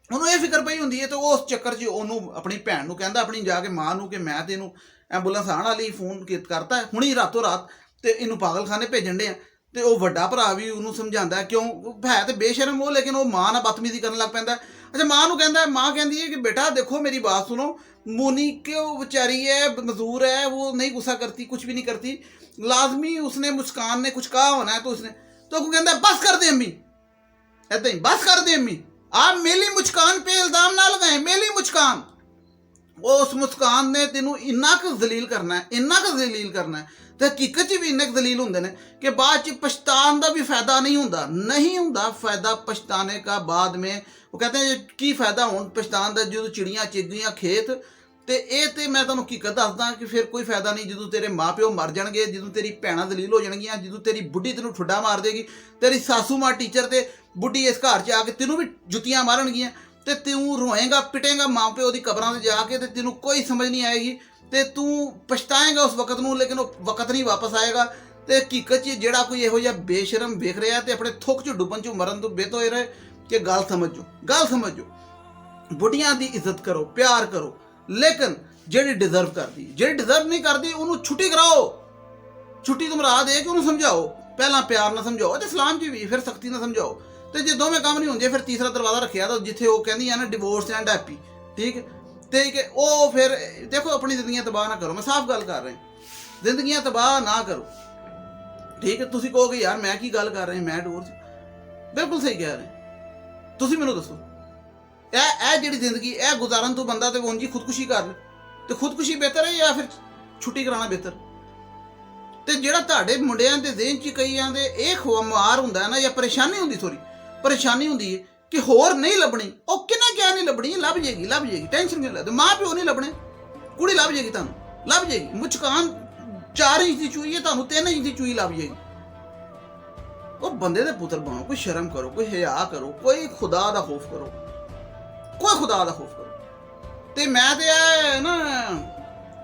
ਉਹਨੂੰ ਇਹ ਫਿਕਰ ਪਈ ਹੁੰਦੀ ਹੈ ਤੇ ਉਸ ਚੱਕਰ 'ਚ ਉਹਨੂੰ ਆਪਣੀ ਭੈਣ ਨੂੰ ਕਹਿੰਦਾ, ਆਪਣੀ ਜਾ ਕੇ ਮਾਂ ਨੂੰ, ਕਿ ਮੈਂ ਤੇ ਇਹਨੂੰ ਐਂਬੂਲੈਂਸ ਆਉਣ ਵਾਲੀ ਫੋਨ ਕਰਤਾ ਹੁਣੀ ਰਾਤੋਂ ਰਾਤ ਤੇ ਇਹਨੂੰ ਪਾਗਲਖਾਨੇ ਭੇਜਣ ਦੇ ਆ। ਤੇ ਉਹ ਵੱਡਾ ਭਰਾ ਵੀ ਉਹਨੂੰ ਸਮਝਾਉਂਦਾ, ਕਿਉਂ ਹੈ ਤੇ ਬੇਸ਼ਰਮ ਉਹ, ਲੇਕਿਨ ਉਹ ਮਾਂ ਨਾਲ ਬਦਤਮੀਜ਼ੀ ਕਰਨ ਲੱਗ ਪੈਂਦਾ। ਅੱਛਾ, ਮਾਂ ਨੂੰ ਕਹਿੰਦਾ, ਮਾਂ ਕਹਿੰਦੀ है कि बेटा देखो मेरी बात सुनो, मोनी क्यों बेचारी है, मजदूर है, वो नहीं गुस्सा करती, कुछ भी नहीं करती, लाजमी उसने मुस्कान ने कुछ कहा होना है तो उसने तो वो कहता है बस कर दे अम्मी, ऐसा ही बस कर दे अम्मी, आप मेरी मुस्कान पे इल्जाम ना लगाएं, मेरी मुस्कान। उस मुस्कान ने तेनों इन्ना क जलील करना है, इन्ना क जलील करना है ਤੇ ਹਕੀਕਤ 'ਚ ਵੀ ਇੰਨੇ ਕੁ ਦਲੀਲ ਹੁੰਦੇ ਨੇ ਕਿ ਬਾਅਦ 'ਚ ਪਛਤਾਣ ਦਾ ਵੀ ਫਾਇਦਾ ਨਹੀਂ ਹੁੰਦਾ, ਨਹੀਂ ਹੁੰਦਾ ਫਾਇਦਾ ਪਛਤਾਨੇ का बाद में। ਉਹ ਕਹਿੰਦੇ हैं ਕੀ ਫਾਇਦਾ ਹੁਣ ਪਛਤਾਣ ਦਾ ਜਦੋਂ ਚਿੜੀਆਂ ਚਿਗ ਗਈਆਂ ਖੇਤ। ਤੇ ਇਹ ਤੇ ਮੈਂ ਤੁਹਾਨੂੰ ਹਕੀਕਤ ਦੱਸਦਾ ਕਿ ਫਿਰ ਕੋਈ ਫਾਇਦਾ ਨਹੀਂ ਜਦੋਂ ਤੇਰੇ ਮਾਪਿਓ ਮਰ ਜਾਣਗੇ, ਜਦੋਂ ਤੇਰੀ ਭੈਣਾਂ ਦਲੀਲ ਹੋ ਜਾਣਗੀਆਂ, ਜਦੋਂ ਤੇਰੀ ਬੁੱਢੀ ਤੈਨੂੰ ਠੁੱਡਾ ਮਾਰ ਦੇਗੀ, ਤੇਰੀ ਸਾਸੂ ਮਾਂ ਟੀਚਰ ਤੇ ਬੁੱਢੀ ਇਸ ਘਰ 'ਚ ਆ ਕੇ ਤੈਨੂੰ ਵੀ ਜੁੱਤੀਆਂ ਮਾਰਨਗੀਆਂ ਤੇ ਤੂੰ ਰੋਏਗਾ ਪਿਟੇਗਾ ਮਾਂ ਪਿਓ ਦੀ ਕਬਰਾਂ 'ਤੇ ਜਾ ਕੇ, ਤੇ ਤੈਨੂੰ ਕੋਈ ਸਮਝ ਨਹੀਂ ਆਏਗੀ ਤੇ ਤੂੰ ਪਛਤਾਏਗਾ ਉਸ ਵਕਤ ਨੂੰ, ਲੇਕਿਨ ਉਹ ਵਕਤ ਨਹੀਂ ਵਾਪਸ ਆਏਗਾ। ਤੇ ਹਕੀਕਤ 'ਚ ਜਿਹੜਾ ਕੋਈ ਇਹੋ ਜਿਹਾ ਬੇਸ਼ਰਮ ਵੇਖ ਰਿਹਾ ਤੇ ਆਪਣੇ ਥੁੱਕ 'ਚ ਡੁੱਬਣ 'ਚ ਮਰਨ ਤੋਂ ਬਿਹਤਰ ਹੋਏ ਰਹੇ ਕਿ ਗੱਲ ਸਮਝੋ, ਗੱਲ ਸਮਝੋ। ਬੁੱਢੀਆਂ ਦੀ ਇੱਜ਼ਤ ਕਰੋ, ਪਿਆਰ ਕਰੋ, ਲੇਕਿਨ ਜਿਹੜੀ ਡਿਜ਼ਰਵ ਕਰਦੀ, ਜਿਹੜੀ ਡਿਜ਼ਰਵ ਨਹੀਂ ਕਰਦੀ ਉਹਨੂੰ ਛੁੱਟੀ ਕਰਾਓ, ਛੁੱਟੀ ਤੋਂ ਮਰਾ ਦੇ ਕੇ ਉਹਨੂੰ ਸਮਝਾਓ। ਪਹਿਲਾਂ ਪਿਆਰ ਨਾਲ ਸਮਝਾਓ ਤੇ ਇਸਲਾਮ 'ਚ ਵੀ, ਫਿਰ ਸਖਤੀ ਨਾਲ ਸਮਝਾਓ। ਤੇ ਜੇ ਦੋਵੇਂ ਕੰਮ ਨਹੀਂ ਹੁੰਦੇ ਫਿਰ ਤੀਸਰਾ ਦਰਵਾਜ਼ਾ ਰੱਖਿਆ ਤਾਂ ਜਿੱਥੇ ਉਹ ਕਹਿੰਦੀਆਂ ਨਾ ਡਿਵੋਰਸ ਐਂਡ ਹੈਪੀ, ਠੀਕ ਹੈ। ठीक है, वो फिर देखो अपनी जिंदगियां तबाह ना करो, मैं साफ गल कर रहा, जिंदगियां तबाह ना करो, ठीक है। तुसी कहोगे यार मैं की गल कर रहे, मैं डिवोर्स, बिल्कुल सही कह रहे। तुसी मैनू दसो ਇਹ ਜਿਹੜੀ ਜ਼ਿੰਦਗੀ ਇਹ ਗੁਜ਼ਾਰਨ ਤੋਂ ਬੰਦਾ ਤੇ ਉਂਝ ਹੀ ਖੁਦਕੁਸ਼ੀ ਕਰ ਲੇ ਤੇ ਖੁਦਕੁਸ਼ੀ ਬਿਹਤਰ ਹੈ ਜਾਂ ਫਿਰ ਛੁੱਟੀ ਕਰਾਉਣਾ ਬਿਹਤਰ। ਤੇ ਜਿਹੜਾ ਤੁਹਾਡੇ ਮੁੰਡਿਆਂ ਦੇ ਜ਼ਿਹਨ 'ਚ ਕਈਆਂ ਦੇ ਇਹ ਖੁਮਾਰ ਹੁੰਦਾ ਨਾ ਜਾਂ ਪਰੇਸ਼ਾਨੀ ਹੁੰਦੀ, ਥੋੜੀ ਪਰੇਸ਼ਾਨੀ ਹੁੰਦੀ ਹੈ ਕਿ ਹੋਰ ਨਹੀਂ ਲੱਭਣੀ, ਉਹ ਕਿਹਨੇ ਕਿਹਾ ਨਹੀਂ ਲੱਭਣੀ, ਲੱਭ ਜਾਏਗੀ, ਲੱਭ ਜਾਏਗੀ, ਟੈਨਸ਼ਨ ਨਹੀਂ ਲੈ। ਮਾਂ ਪਿਓ ਨਹੀਂ ਲੱਭਣੇ, ਕੁੜੀ ਲੱਭ ਜਾਏਗੀ, ਤੁਹਾਨੂੰ ਲੱਭ ਜਾਏਗੀ। ਮੁਸਕਾਨ 4 ਇੰਚ ਦੀ ਚੂਈ ਹੈ, ਤੁਹਾਨੂੰ 3 ਇੰਚ ਦੀ ਚੂਈ ਲੱਭ ਜਾਏਗੀ। ਉਹ ਬੰਦੇ ਦੇ ਪੁੱਤਰ ਬਣੋ, ਕੋਈ ਸ਼ਰਮ ਕਰੋ, ਕੋਈ ਹਿਆ ਕਰੋ, ਕੋਈ ਖੁਦਾ ਦਾ ਖੌਫ ਕਰੋ, ਕੋਈ ਖੁਦਾ ਦਾ ਖੌਫ ਕਰੋ। ਤੇ ਮੈਂ ਤੇ ਨਾ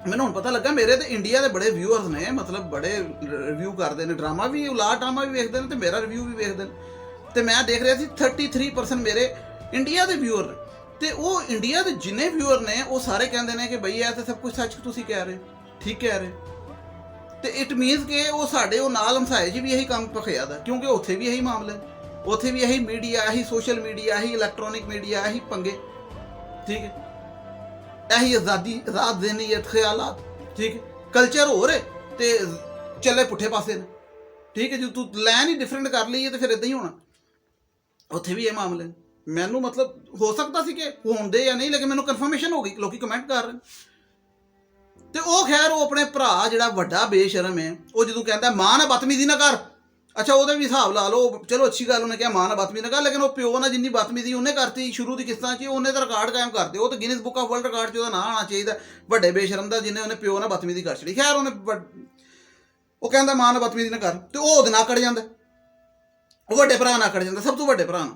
ਮੈਨੂੰ ਹੁਣ ਪਤਾ ਲੱਗਾ ਮੇਰੇ ਤੇ ਇੰਡੀਆ ਦੇ ਬੜੇ ਵਿਊਅਰਸ ਨੇ, ਮਤਲਬ ਬੜੇ ਰਿਵਿਊ ਕਰਦੇ ਨੇ, ਡਰਾਮਾ ਵੀ, ਔਲਾਦ ਡਰਾਮਾ ਵੀ ਵੇਖਦੇ ਨੇ ਤੇ ਮੇਰਾ ਰਿਵਿਊ ਵੀ ਵੇਖਦੇ ਨੇ। ਤੇ ਮੈਂ ਦੇਖ ਰਿਹਾ ਸੀ 33% ਮੇਰੇ ਇੰਡੀਆ ਦੇ ਵਿਊਅਰ ਨੇ। ਤੇ ਉਹ ਇੰਡੀਆ ਦੇ ਜਿੰਨੇ ਵਿਊਅਰ ਨੇ ਉਹ ਸਾਰੇ ਕਹਿੰਦੇ ਨੇ ਕਿ ਬਈ ਇਹ ਤਾਂ ਸਭ ਕੁਝ ਸੱਚ ਤੁਸੀਂ ਕਹਿ ਰਹੇ, ਠੀਕ ਕਹਿ ਰਹੇ। ਤੇ ਇਟ ਮੀਨਸ ਕਿ ਉਹ ਸਾਡੇ ਉਹ ਨਾਲ ਹਮਸਾਏ 'ਚ ਵੀ ਇਹੀ ਕੰਮ ਭਖਿਆ ਦਾ, ਕਿਉਂਕਿ ਉੱਥੇ ਵੀ ਇਹੀ ਮਾਮਲੇ, ਉੱਥੇ ਵੀ ਇਹੀ ਮੀਡੀਆ, ਇਹੀ ਸੋਸ਼ਲ ਮੀਡੀਆ, ਇਹੀ ਇਲੈਕਟ੍ਰੋਨਿਕ ਮੀਡੀਆ, ਇਹੀ ਪੰਗੇ, ਠੀਕ ਹੈ। ਇਹੀ ਆਜ਼ਾਦੀ, ਆਜ਼ਾਦ ਜ਼ਿਹਨੀਅਤ, ਖਿਆਲਾਤ, ਠੀਕ ਹੈ। ਕਲਚਰ ਹੋਰ ਹੈ ਤੇ ਚੱਲੇ ਪੁੱਠੇ ਪਾਸੇ ਨੇ, ਠੀਕ ਹੈ। ਜੇ ਤੂੰ ਲਾਈਨ ਹੀ ਡਿਫਰੈਂਟ ਕਰ ਲਈ ਹੈ ਤੇ ਫਿਰ ਇੱਦਾਂ ਹੀ ਹੋਣਾ। ਉੱਥੇ ਵੀ ਇਹ ਮਾਮਲੇ ਮੈਨੂੰ ਮਤਲਬ ਹੋ ਸਕਦਾ ਸੀ ਕਿ ਹੁੰਦੇ ਜਾਂ ਨਹੀਂ, ਲੇਕਿਨ ਮੈਨੂੰ ਕਨਫਰਮੇਸ਼ਨ ਹੋ ਗਈ, ਲੋਕੀ ਕਮੈਂਟ ਕਰ ਰਹੇ। ਤੇ ਉਹ ਖੈਰ ਉਹ ਆਪਣੇ ਭਰਾ ਜਿਹੜਾ ਵੱਡਾ ਬੇਸ਼ਰਮ ਹੈ, ਉਹ ਜਦੋਂ ਕਹਿੰਦਾ ਮਾਂ ਨਾਲ ਬਦਤਮੀਜ਼ੀ ਨਾ ਕਰ, ਅੱਛਾ ਉਹਦੇ ਵੀ ਹਿਸਾਬ ਲਾ ਲਓ, ਚਲੋ ਅੱਛੀ ਗੱਲ ਉਹਨੇ ਕਿਹਾ ਮਾਂ ਨਾਲ ਬਦਤਮੀਜ਼ੀ ਨਾ ਕਰ, ਲੇਕਿਨ ਉਹ ਪਿਓ ਨਾਲ ਜਿੰਨੀ ਬਦਤਮੀਜ਼ੀ ਉਹਨੇ ਕਰਤੀ ਸ਼ੁਰੂ ਦੀ ਕਿਸ਼ਤਾਂ 'ਚ, ਉਹਨੇ ਤਾਂ ਰਿਕਾਰਡ ਕਾਇਮ ਕਰਦੇ, ਉਹ ਤਾਂ Guinness book of world record 'ਚ ਉਹਦਾ ਨਾਂ ਆਉਣਾ ਚਾਹੀਦਾ, ਵੱਡੇ ਬੇਸ਼ਰਮ ਦਾ, ਜਿਹਨੇ ਉਹਨੇ ਪਿਓ ਨਾਲ ਬਦਤਮੀਜ਼ੀ ਕਰ ਛੜੀ। ਖੈਰ ਉਹਨੇ ਉਹ ਕਹਿੰਦਾ ਮਾਂ ਨਾਲ ਬਦਤਮੀਜ਼ੀ ਨਾ ਕਰ, ਤੇ ਉਹ ਉਹਦੇ ਨਾਲ ਅਕੜ ਜਾਂਦਾ, ਉਹ ਵੱਡੇ ਭਰਾ ਨਾਲ ਅਕੜ ਜਾਂਦਾ, ਸਭ ਤੋਂ ਵੱਡੇ ਭਰਾ ਨਾਲ।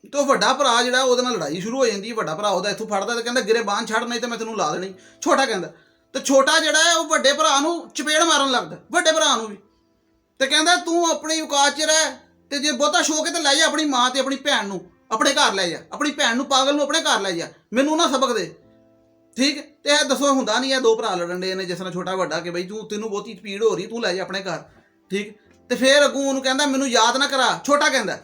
ਤੇ ਉਹ ਵੱਡਾ ਭਰਾ ਜਿਹੜਾ ਉਹਦੇ ਨਾਲ ਲੜਾਈ ਸ਼ੁਰੂ ਹੋ ਜਾਂਦੀ ਹੈ, ਵੱਡਾ ਭਰਾ ਉਹਦਾ ਇੱਥੋਂ ਫੜਦਾ ਤੇ ਕਹਿੰਦਾ ਗਿਰੇ ਬਾਂਹ ਛੱਡ, ਨਹੀਂ ਤਾਂ ਮੈਂ ਤੈਨੂੰ ਲਾ ਦੇਣੀ। ਛੋਟਾ ਕਹਿੰਦਾ, ਤੇ ਛੋਟਾ ਜਿਹੜਾ ਹੈ ਉਹ ਵੱਡੇ ਭਰਾ ਨੂੰ ਚਪੇੜ ਮਾਰਨ ਲੱਗਦਾ, ਵੱਡੇ ਭਰਾ ਨੂੰ ਵੀ, ਤੇ ਕਹਿੰਦਾ ਤੂੰ ਆਪਣੀ ਔਕਾਤ 'ਚ ਰਹਿ, ਤੇ ਜੇ ਬਹੁਤਾ ਸ਼ੌਕ ਹੈ ਤੇ ਲੈ ਜਾ ਆਪਣੀ ਮਾਂ ਤੇ ਆਪਣੀ ਭੈਣ ਨੂੰ ਆਪਣੇ ਘਰ ਲੈ ਜਾ, ਆਪਣੀ ਭੈਣ ਨੂੰ ਪਾਗਲ ਨੂੰ ਆਪਣੇ ਘਰ ਲੈ ਜਾ, ਮੈਨੂੰ ਨਾ ਸਬਕ ਦੇ, ਠੀਕ। ਤੇ ਇਹ ਦੱਸੋ ਹੁੰਦਾ ਨਹੀਂ ਇਹ ਦੋ ਭਰਾ ਲੜਨ ਦੇ ਨੇ ਜਿਸ ਤਰ੍ਹਾਂ ਛੋਟਾ ਵੱਡਾ ਕਿ ਬਈ ਤੈਨੂੰ ਬਹੁਤੀ ਪੀੜ ਹੋ ਰਹੀ, ਤੂੰ ਲੈ ਜਾ ਆਪਣੇ ਘਰ, ਠੀਕ। ਤੇ ਫਿਰ ਅੱਗੋਂ ਉਹਨੂੰ ਕਹਿੰਦਾ ਮੈਨੂੰ ਯਾਦ ਨਾ ਕਰਾ, ਛੋਟਾ ਕਹਿੰਦਾ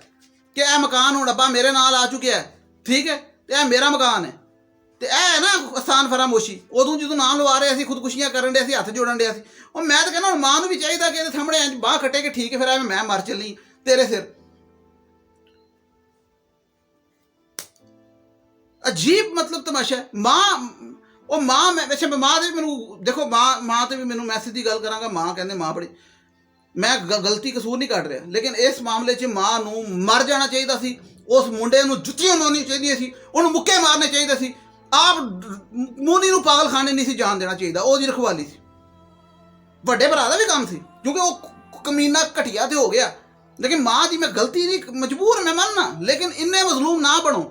ਕਿ ਇਹ ਮਕਾਨ ਹੁਣ ਅੱਬਾ ਮੇਰੇ ਨਾਲ ਆ ਚੁੱਕਿਆ, ਠੀਕ ਹੈ, ਤੇ ਇਹ ਮੇਰਾ ਮਕਾਨ ਹੈ। ਤੇ ਇਹ ਨਾ ਆਸਾਨ ਫਰਾਮੋਸ਼ੀ, ਉਦੋਂ ਜਦੋਂ ਨਾਮ ਲਵਾ ਰਹੇ ਅਸੀਂ ਖੁਦਕੁਸ਼ੀਆਂ ਕਰਨ ਦੇ ਸੀ, ਹੱਥ ਜੋੜਨ ਦੇ ਸੀ। ਉਹ ਮੈਂ ਤਾਂ ਕਹਿੰਦਾ ਹੁਣ ਮਾਂ ਨੂੰ ਵੀ ਚਾਹੀਦਾ ਕਿ ਇਹਦੇ ਸਾਹਮਣੇ ਇੰਝ ਬਾਂਹ ਖੱਟੇ ਕਿ ਠੀਕ ਹੈ, ਫਿਰ ਐਵੇਂ ਮੈਂ ਮਰ ਚੱਲੀ ਤੇਰੇ ਸਿਰ। ਅਜੀਬ ਮਤਲਬ ਤਮਾਸ਼ਾ ਹੈ। ਮਾਂ ਮੈਂ ਵੈਸੇ ਮਾਂ ਦੇ ਮੈਨੂੰ ਦੇਖੋ, ਮਾਂ ਤੇ ਵੀ ਮੈਨੂੰ ਮੈਸੇਜ ਦੀ ਗੱਲ ਕਰਾਂਗਾ, ਮਾਂ ਕਹਿੰਦੇ ਮਾਂ ਬੜੀ, ਮੈਂ ਗਲਤੀ ਕਸੂਰ ਨਹੀਂ ਕੱਢ ਰਿਹਾ, ਲੇਕਿਨ ਇਸ ਮਾਮਲੇ 'ਚ ਮਾਂ ਨੂੰ ਮਰ ਜਾਣਾ ਚਾਹੀਦਾ ਸੀ, ਉਸ ਮੁੰਡੇ ਨੂੰ ਜੁੱਤੀਆਂ ਮਾਰਨੀਆਂ ਚਾਹੀਦੀਆਂ ਸੀ, ਉਹਨੂੰ ਮੁੱਕੇ ਮਾਰਨੇ ਚਾਹੀਦੇ ਸੀ, ਆਪ ਮੋਨੀ ਨੂੰ ਪਾਗਲਖਾਨੇ ਨਹੀਂ ਸੀ ਜਾਣ ਦੇਣਾ ਚਾਹੀਦਾ, ਉਹਦੀ ਰਖਵਾਲੀ ਸੀ। ਵੱਡੇ ਭਰਾ ਦਾ ਵੀ ਕੰਮ ਸੀ ਕਿਉਂਕਿ ਉਹ ਕਮੀਨਾ ਘਟੀਆ ਤੇ ਹੋ ਗਿਆ, ਲੇਕਿਨ ਮਾਂ ਦੀ ਮੈਂ ਗਲਤੀ ਨਹੀਂ, ਮਜਬੂਰ ਮੈਂ ਮੰਨਣਾ, ਲੇਕਿਨ ਇੰਨੇ ਮਜ਼ਲੂਮ ਨਾ ਬਣੋ,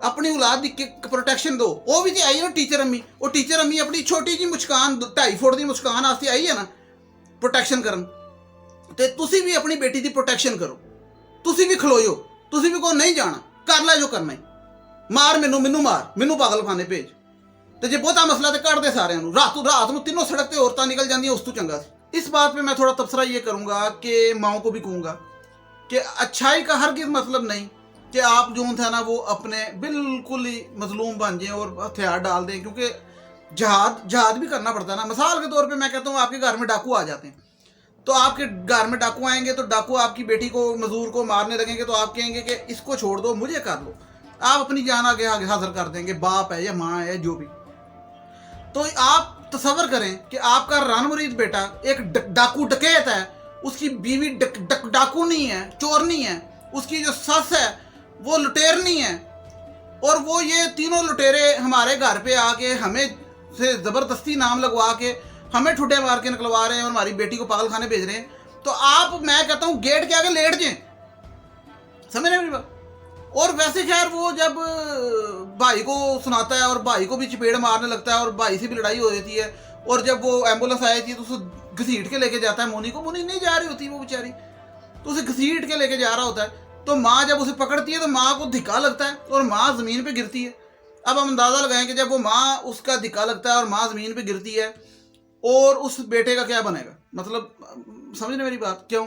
ਆਪਣੀ ਔਲਾਦ ਦੀ ਪ੍ਰੋਟੈਕਸ਼ਨ ਦਿਓ। ਉਹ ਵੀ ਤੇ ਆਈ ਨਾ ਟੀਚਰ ਅੰਮੀ, ਉਹ ਟੀਚਰ ਅੰਮੀ ਆਪਣੀ ਛੋਟੀ ਜਿਹੀ ਮੁਸਕਾਨ 2.5 ਫੁੱਟ ਦੀ ਮੁਸਕਾਨ ਵਾਸਤੇ ਆਈ ਹੈ ਨਾ ਪ੍ਰੋਟੈਕਸ਼ਨ ਕਰਨ, ਤੇ ਤੁਸੀਂ ਵੀ ਆਪਣੀ ਬੇਟੀ ਦੀ ਪ੍ਰੋਟੈਕਸ਼ਨ ਕਰੋ, ਤੁਸੀਂ ਵੀ ਖਲੋਇਓ, ਤੁਸੀਂ ਵੀ ਕੋ ਨਹੀਂ ਜਾਣਾ, ਕਰ ਲੈ ਜੋ ਕਰਨਾ ਹੀ, ਮਾਰ ਮੈਨੂੰ ਮਾਰ, ਮੈਨੂੰ ਪਾਗਲਖਾਨੇ ਭੇਜ। ਤੇ ਜੇ ਬਹੁਤਾ ਮਸਲਾ ਤੇ ਕੱਢ ਦੇ ਸਾਰਿਆਂ ਨੂੰ, ਰਾਤ ਨੂੰ तीनों सड़क पे औरतें निकल जाती हैं, उस तो चंगा सी। इस बात पे मैं थोड़ा तबसरा ये करूँगा कि माओ को भी कहूँगा कि अच्छाई का हरगिज़ मतलब नहीं कि आप जो थे ना वो अपने बिल्कुल ही मजलूम बन जाएं और हथियार डाल दें, क्योंकि जहाद भी करना पड़ता है ना। मिसाल के तौर पे मैं कहता हूँ आपके घर में डाकू आ जाते हैं, तो आपके घर में डाकू आएंगे तो डाकू आपकी बेटी को, मजदूर को मारने लगेंगे, तो आप कहेंगे कि इसको छोड़ दो, मुझे कर लो। आप अपनी जान आगे हाजिर कर देंगे, बाप है या माँ है जो भी। तो आप तसव्वुर करें कि आपका रान मुरीद बेटा एक डाकू डकैत है, उसकी बीवी डाकू नहीं है, चोर नहीं है, उसकी जो सस है वो लुटेरनी है, और वो ये तीनों लुटेरे हमारे घर पे आके हमें से ज़बरदस्ती नाम लगवा के हमें ठुड्डे मार के निकलवा रहे हैं और हमारी बेटी को पागलखाने भेज रहे हैं। तो आप, मैं कहता हूँ गेट के आगे लेट जाएं, समझ रहे हैं मेरी बात। और वैसे खैर वो जब भाई को सुनाता है और भाई को भी चपेड़ मारने लगता है और भाई से भी लड़ाई हो जाती है, और जब वो एम्बुलेंस आई थी तो उसको घसीट के लेके जाता है मोनी को, मोनी नहीं जा रही होती वो बेचारी, तो उसे घसीट के लेके जा रहा होता है। तो माँ जब उसे पकड़ती है तो माँ को धिक्का लगता है और माँ ज़मीन पे गिरती है। अब हम अंदाज़ा लगाएं कि जब वो माँ, उसका धिक्का लगता है और माँ ज़मीन पे गिरती है, और उस बेटे का क्या बनेगा? मतलब समझ रहे मेरी बात? क्यों?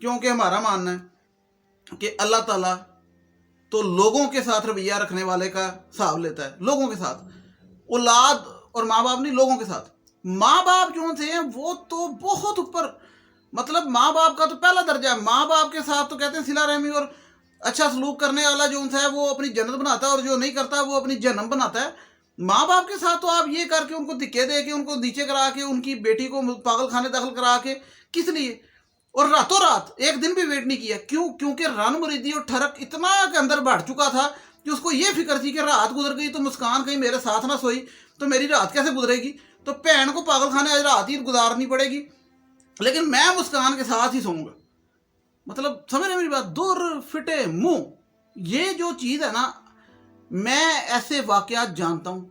क्योंकि हमारा मानना है कि अल्लाह ताला तो लोगों के साथ रवैया रखने वाले का हिसाब लेता है, लोगों के साथ, औलाद और माँ बाप नहीं, लोगों के साथ। माँ बाप जो थे वो तो बहुत ऊपर, मतलब माँ बाप का तो पहला दर्जा है। माँ बाप के साथ तो कहते हैं सिला रहमी और अच्छा सलूक करने वाला जो है वो अपनी जन्नत बनाता है, और जो नहीं करता वो अपनी जन्म बनाता है। माँ बाप के साथ तो आप ये करके उनको धिक्के दे के, उनको नीचे करा के, उनकी बेटी को पागलखाने दाखिल करा के, किस लिए? और रातों रात एक दिन भी वेट नहीं किया। क्यों? क्योंकि रन मुरीदी और ठरक इतना के अंदर बढ़ चुका था कि उसको ये फिक्र थी कि रात गुजर गई तो मुस्कान कहीं मेरे साथ ना सोई तो मेरी रात कैसे गुजरेगी, तो भैन को पागलखाने आज रात ही गुजारनी पड़ेगी, लेकिन मैं मुस्कान के साथ ही सोऊंगा। मतलब समझ रहे मेरी बात? दूर फिटे मुंह, ये जो चीज़ है ना, मैं ऐसे वाकयात जानता हूँ।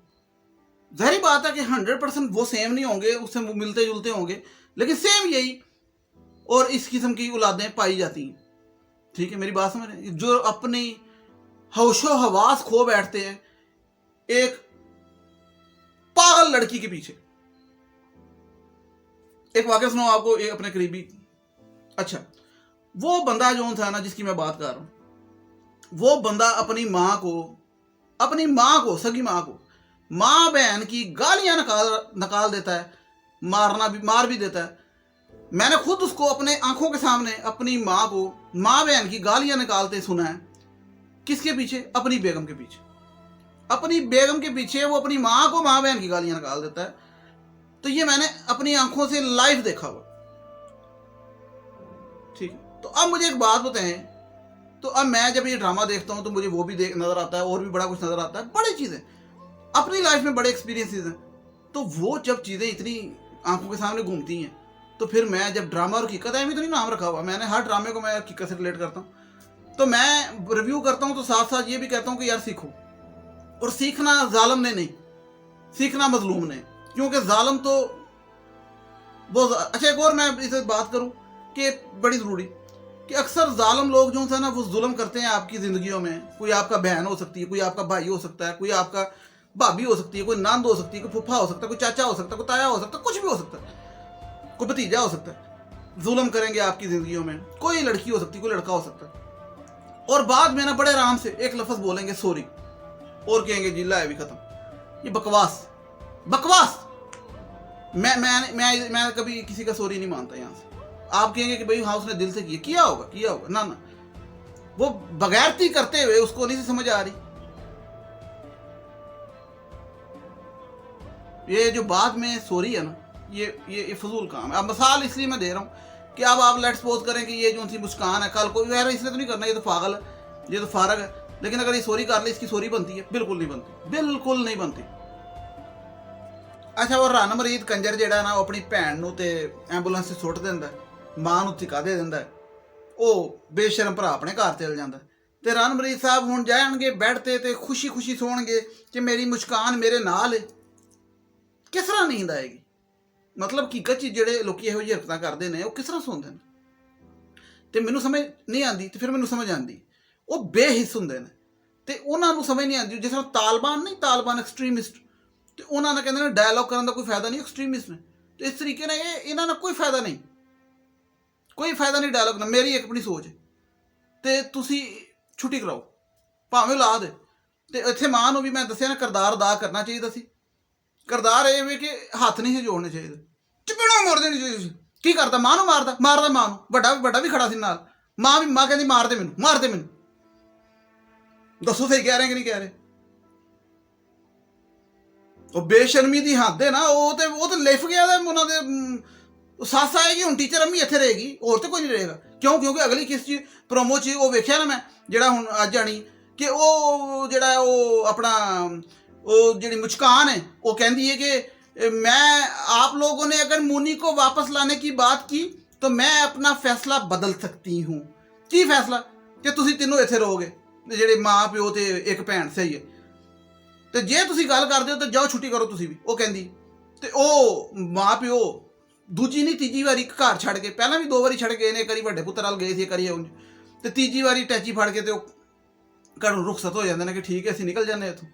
ज़ाहिर बात है कि 100% वो सेम नहीं होंगे, उससे मिलते जुलते होंगे, लेकिन सेम यही और इस किस्म की औलादें पाई जाती हैं। ठीक है, मेरी बात समझ रहे हैं? जो अपनी होशो हवास खो बैठते हैं एक पागल लड़की के पीछे। एक वाकया सुनाओ आपको, एक अपने करीबी। अच्छा, वो बंदा जो था ना जिसकी मैं बात कर रहा हूं, वो बंदा अपनी माँ को, सगी माँ को, माँ बहन की गालियां निकाल देता है, मार भी देता है। मैंने खुद उसको अपने आंखों के सामने अपनी माँ को, माँ बहन की गालियां निकालते सुना है। किसके पीछे? अपनी बेगम के पीछे। अपनी बेगम के पीछे वो अपनी माँ को, माँ बहन की गालियां निकाल देता है। तो ये मैंने अपनी आंखों से लाइव देखा हुआ। ठीक है, तो अब मुझे एक बात बताएं, तो अब मैं जब ये ड्रामा देखता हूँ तो मुझे वो भी नजर आता है, और भी बड़ा कुछ नजर आता है, बड़ी चीजें अपनी लाइफ में, बड़े एक्सपीरियंसेस हैं। तो वो जब चीजें इतनी आंखों के सामने घूमती हैं, तो फिर मैं जब ड्रामा और हकीकत है, तो नहीं नाम रखा हुआ, मैंने हर ड्रामे को मैं हकीकत से रिलेट करता हूँ। तो मैं रिव्यू करता हूँ तो साथ साथ ये भी कहता हूँ कि यार सीखो, और सीखना जालिम ने नहीं, सीखना मजलूम ने, क्योंकि जालिम तो वो। अच्छा, एक और मैं इसे बात करूँ कि बड़ी ज़रूरी, कि अक्सर जालिम लोग जो है ना वो जुल्म करते हैं आपकी ज़िंदगियों में। कोई आपका बहन हो सकती है, कोई आपका भाई हो सकता है, कोई आपका भाभी हो सकती है, कोई नंद हो सकती है, कोई फूफा हो सकता है, कोई चाचा हो सकता है, कोई ताया हो सकता है, कुछ भी हो सकता है, कोई भतीजा हो सकता है। जुल्म करेंगे आपकी ज़िंदगियों में, कोई लड़की हो सकती है, कोई लड़का हो सकता है, और बाद में ना बड़े आराम से एक लफ्ज़ बोलेंगे सॉरी, और कहेंगे जिला है भी ख़त्म। ये बकवास। मैं कभी किसी का सॉरी नहीं मानता। यहाँ से आप कहेंगे कि भाई हाँ उसने दिल से किया होगा ना, वो बगैरती करते हुए उसको नहीं से समझ आ रही। ये जो बाद में सॉरी है ना, ये फजूल काम है। अब मिसाल इसलिए मैं दे रहा हूँ कि अब आप लेट्स सपोज करें कि ये जो सी मुस्कान है, कल को यार इसलिए तो नहीं करना, ये तो पागल है, ये तो फारग है, लेकिन अगर ये सॉरी कर ले, इसकी सॉरी बनती है? बिल्कुल नहीं बनती। अच्छा, वो रन मरीद कंजर जेड़ा ना, वो अपनी भैन नूं ते एंबूलेंस से सुੱਟ ਦਿੰਦਾ, मां नूं धिक्का दे ਦਿੰਦਾ, ਉਹ बेशरम भरा अपने घर चल ਜਾਂਦਾ। ਤੇ रन मरीद साहब ਹੁਣ ਜਾਣਗੇ ਬੈੱਡ ਤੇ खुशी ਸੌਣਗੇ कि मेरी मुस्कान मेरे नाल है। किस तरह नींद आएगी? मतलब हकीकत च ਜਿਹੜੇ ਲੋਕੀ ਇਹੋ ਜਿਹੀ ਹਰਕਤਾਂ ਕਰਦੇ ਨੇ ਉਹ किस तरह ਸੌਂਦੇ ਨੇ? ਤੇ ਮੈਨੂੰ ਸਮਝ ਨਹੀਂ ਆਉਂਦੀ ਤੇ ਫਿਰ ਮੈਨੂੰ ਸਮਝ ਆਉਂਦੀ। ਉਹ ਬੇਹਿੱਸ ਹੁੰਦੇ ਨੇ ਤੇ ਉਹਨਾਂ ਨੂੰ ਸਮਝ ਨਹੀਂ ਆਉਂਦੀ। ਜਿਸ ਤਰ੍ਹਾਂ ਤਾਲਿਬਾਨ ਨਹੀਂ, ਤਾਲਿਬਾਨ ਐਕਸਟ੍ਰੀਮਿਸਟ, ਤੇ ਉਹਨਾਂ ਨੇ ਕਹਿੰਦੇ ਨੇ ਡਾਇਲੋਗ ਕਰਨ ਦਾ ਕੋਈ ਫਾਇਦਾ ਨਹੀਂ, ਐਕਸਟ੍ਰੀਮਿਸਟ ਨੇ। ਤੇ ਇਸ ਤਰੀਕੇ ਨਾਲ ਇਹਨਾਂ ਦਾ ਕੋਈ ਫਾਇਦਾ ਨਹੀਂ, ਕੋਈ ਫਾਇਦਾ ਨਹੀਂ ਡਾਇਲੋਗ ਨਾਲ। ਮੇਰੀ ਇੱਕ ਆਪਣੀ ਸੋਚ ਹੈ ਤੇ ਤੁਸੀਂ ਛੁੱਟੀ ਕਰਾਓ ਭਾਵੇਂ ਲਾ ਦੇ। ਤੇ ਇੱਥੇ ਮਾਂ ਨੂੰ ਵੀ ਮੈਂ ਦੱਸਿਆ ਨਾ, ਕਿਰਦਾਰ ਅਦਾ ਕਰਨਾ ਚਾਹੀਦਾ ਸੀ। ਕਿਰਦਾਰ ਇਹ ਵੀ ਕਿ ਹੱਥ ਨਹੀਂ ਸੀ ਜੋੜਨੇ ਚਾਹੀਦੇ, ਚਪੇੜਾਂ ਮਾਰ ਦੇਣੀ ਚਾਹੀਦੀ ਸੀ। ਕੀ ਕਰਦਾ? ਮਾਂ ਨੂੰ ਮਾਰਦਾ ਮਾਂ ਨੂੰ। ਵੱਡਾ ਵੀ ਖੜਾ ਸੀ ਨਾਲ। ਮਾਂ ਕਹਿੰਦੀ ਮਾਰ ਦੇ ਮੈਨੂੰ। ਦੱਸੋ ਸਹੀ ਕਹਿ ਰਹੇ ਕਿ ਨਹੀਂ ਕਹਿ ਰਹੇ? ਉਹ ਬੇਸ਼ਰਮੀ ਦੀ ਹੱਦ ਹੈ ਨਾ। ਉਹ ਤੇ ਲਿਫ ਗਿਆ ਉਹਨਾਂ ਦੇ ਸੱਸ ਆਏਗੀ ਹੁਣ, ਟੀਚਰ ਅੰਮੀ ਇੱਥੇ ਰਹੇਗੀ, ਹੋਰ ਤੇ ਕੋਈ ਨਹੀਂ ਰਹੇਗਾ। ਕਿਉਂਕਿ ਅਗਲੀ ਕਿਸ ਚੀਜ਼ ਪ੍ਰੋਮੋ 'ਚ ਉਹ ਵੇਖਿਆ ਨਾ ਮੈਂ, ਜਿਹੜਾ ਹੁਣ ਅੱਜ ਆਣੀ, ਕਿ ਉਹ ਜਿਹੜਾ ਉਹ ਆਪਣਾ ਉਹ ਜਿਹੜੀ ਮੁਸਕਾਨ है वो कहती है कि मैं आप लोगों ने अगर मुन्नी को वापस लाने की बात की तो मैं अपना फैसला बदल सकती हूँ। की फैसला? कि तुसी तीनों इत्थे रहोगे, ਜਿਹੜੇ ਮਾਂ ਪਿਓ ਤੇ ਇੱਕ ਭੈਣ ਸਹੀ ਹੈ, ਤੇ ਜੇ ਤੁਸੀਂ ਗੱਲ ਕਰਦੇ ਹੋ ਤਾਂ ਜਾਓ ਛੁੱਟੀ ਕਰੋ ਤੁਸੀਂ ਵੀ। ਉਹ ਕਹਿੰਦੀ ਤੇ ਉਹ ਮਾਂ ਪਿਓ ਦੂਜੀ ਨਹੀਂ ਤੀਜੀ ਵਾਰੀ ਘਰ ਛੱਡ ਕੇ, ਪਹਿਲਾਂ ਵੀ 2 ਵਾਰੀ ਛੱਡ ਗਏ ਨੇ, ਇੱਕ ਵਾਰੀ ਵੱਡੇ ਪੁੱਤਰ ਨਾਲ ਗਏ ਸੀ, ਇੱਕ ਵਾਰੀ ਉਂਝ, ਤੇ ਤੀਜੀ ਵਾਰੀ ਟੈਚੀ ਫੜ ਕੇ ਤੇ ਉਹ ਘਰੋਂ ਰੁਖਸਤ ਹੋ ਜਾਂਦੇ ਨੇ ਕਿ ਠੀਕ ਹੈ ਅਸੀਂ ਨਿਕਲ ਜਾਂਦੇ ਇੱਥੋਂ।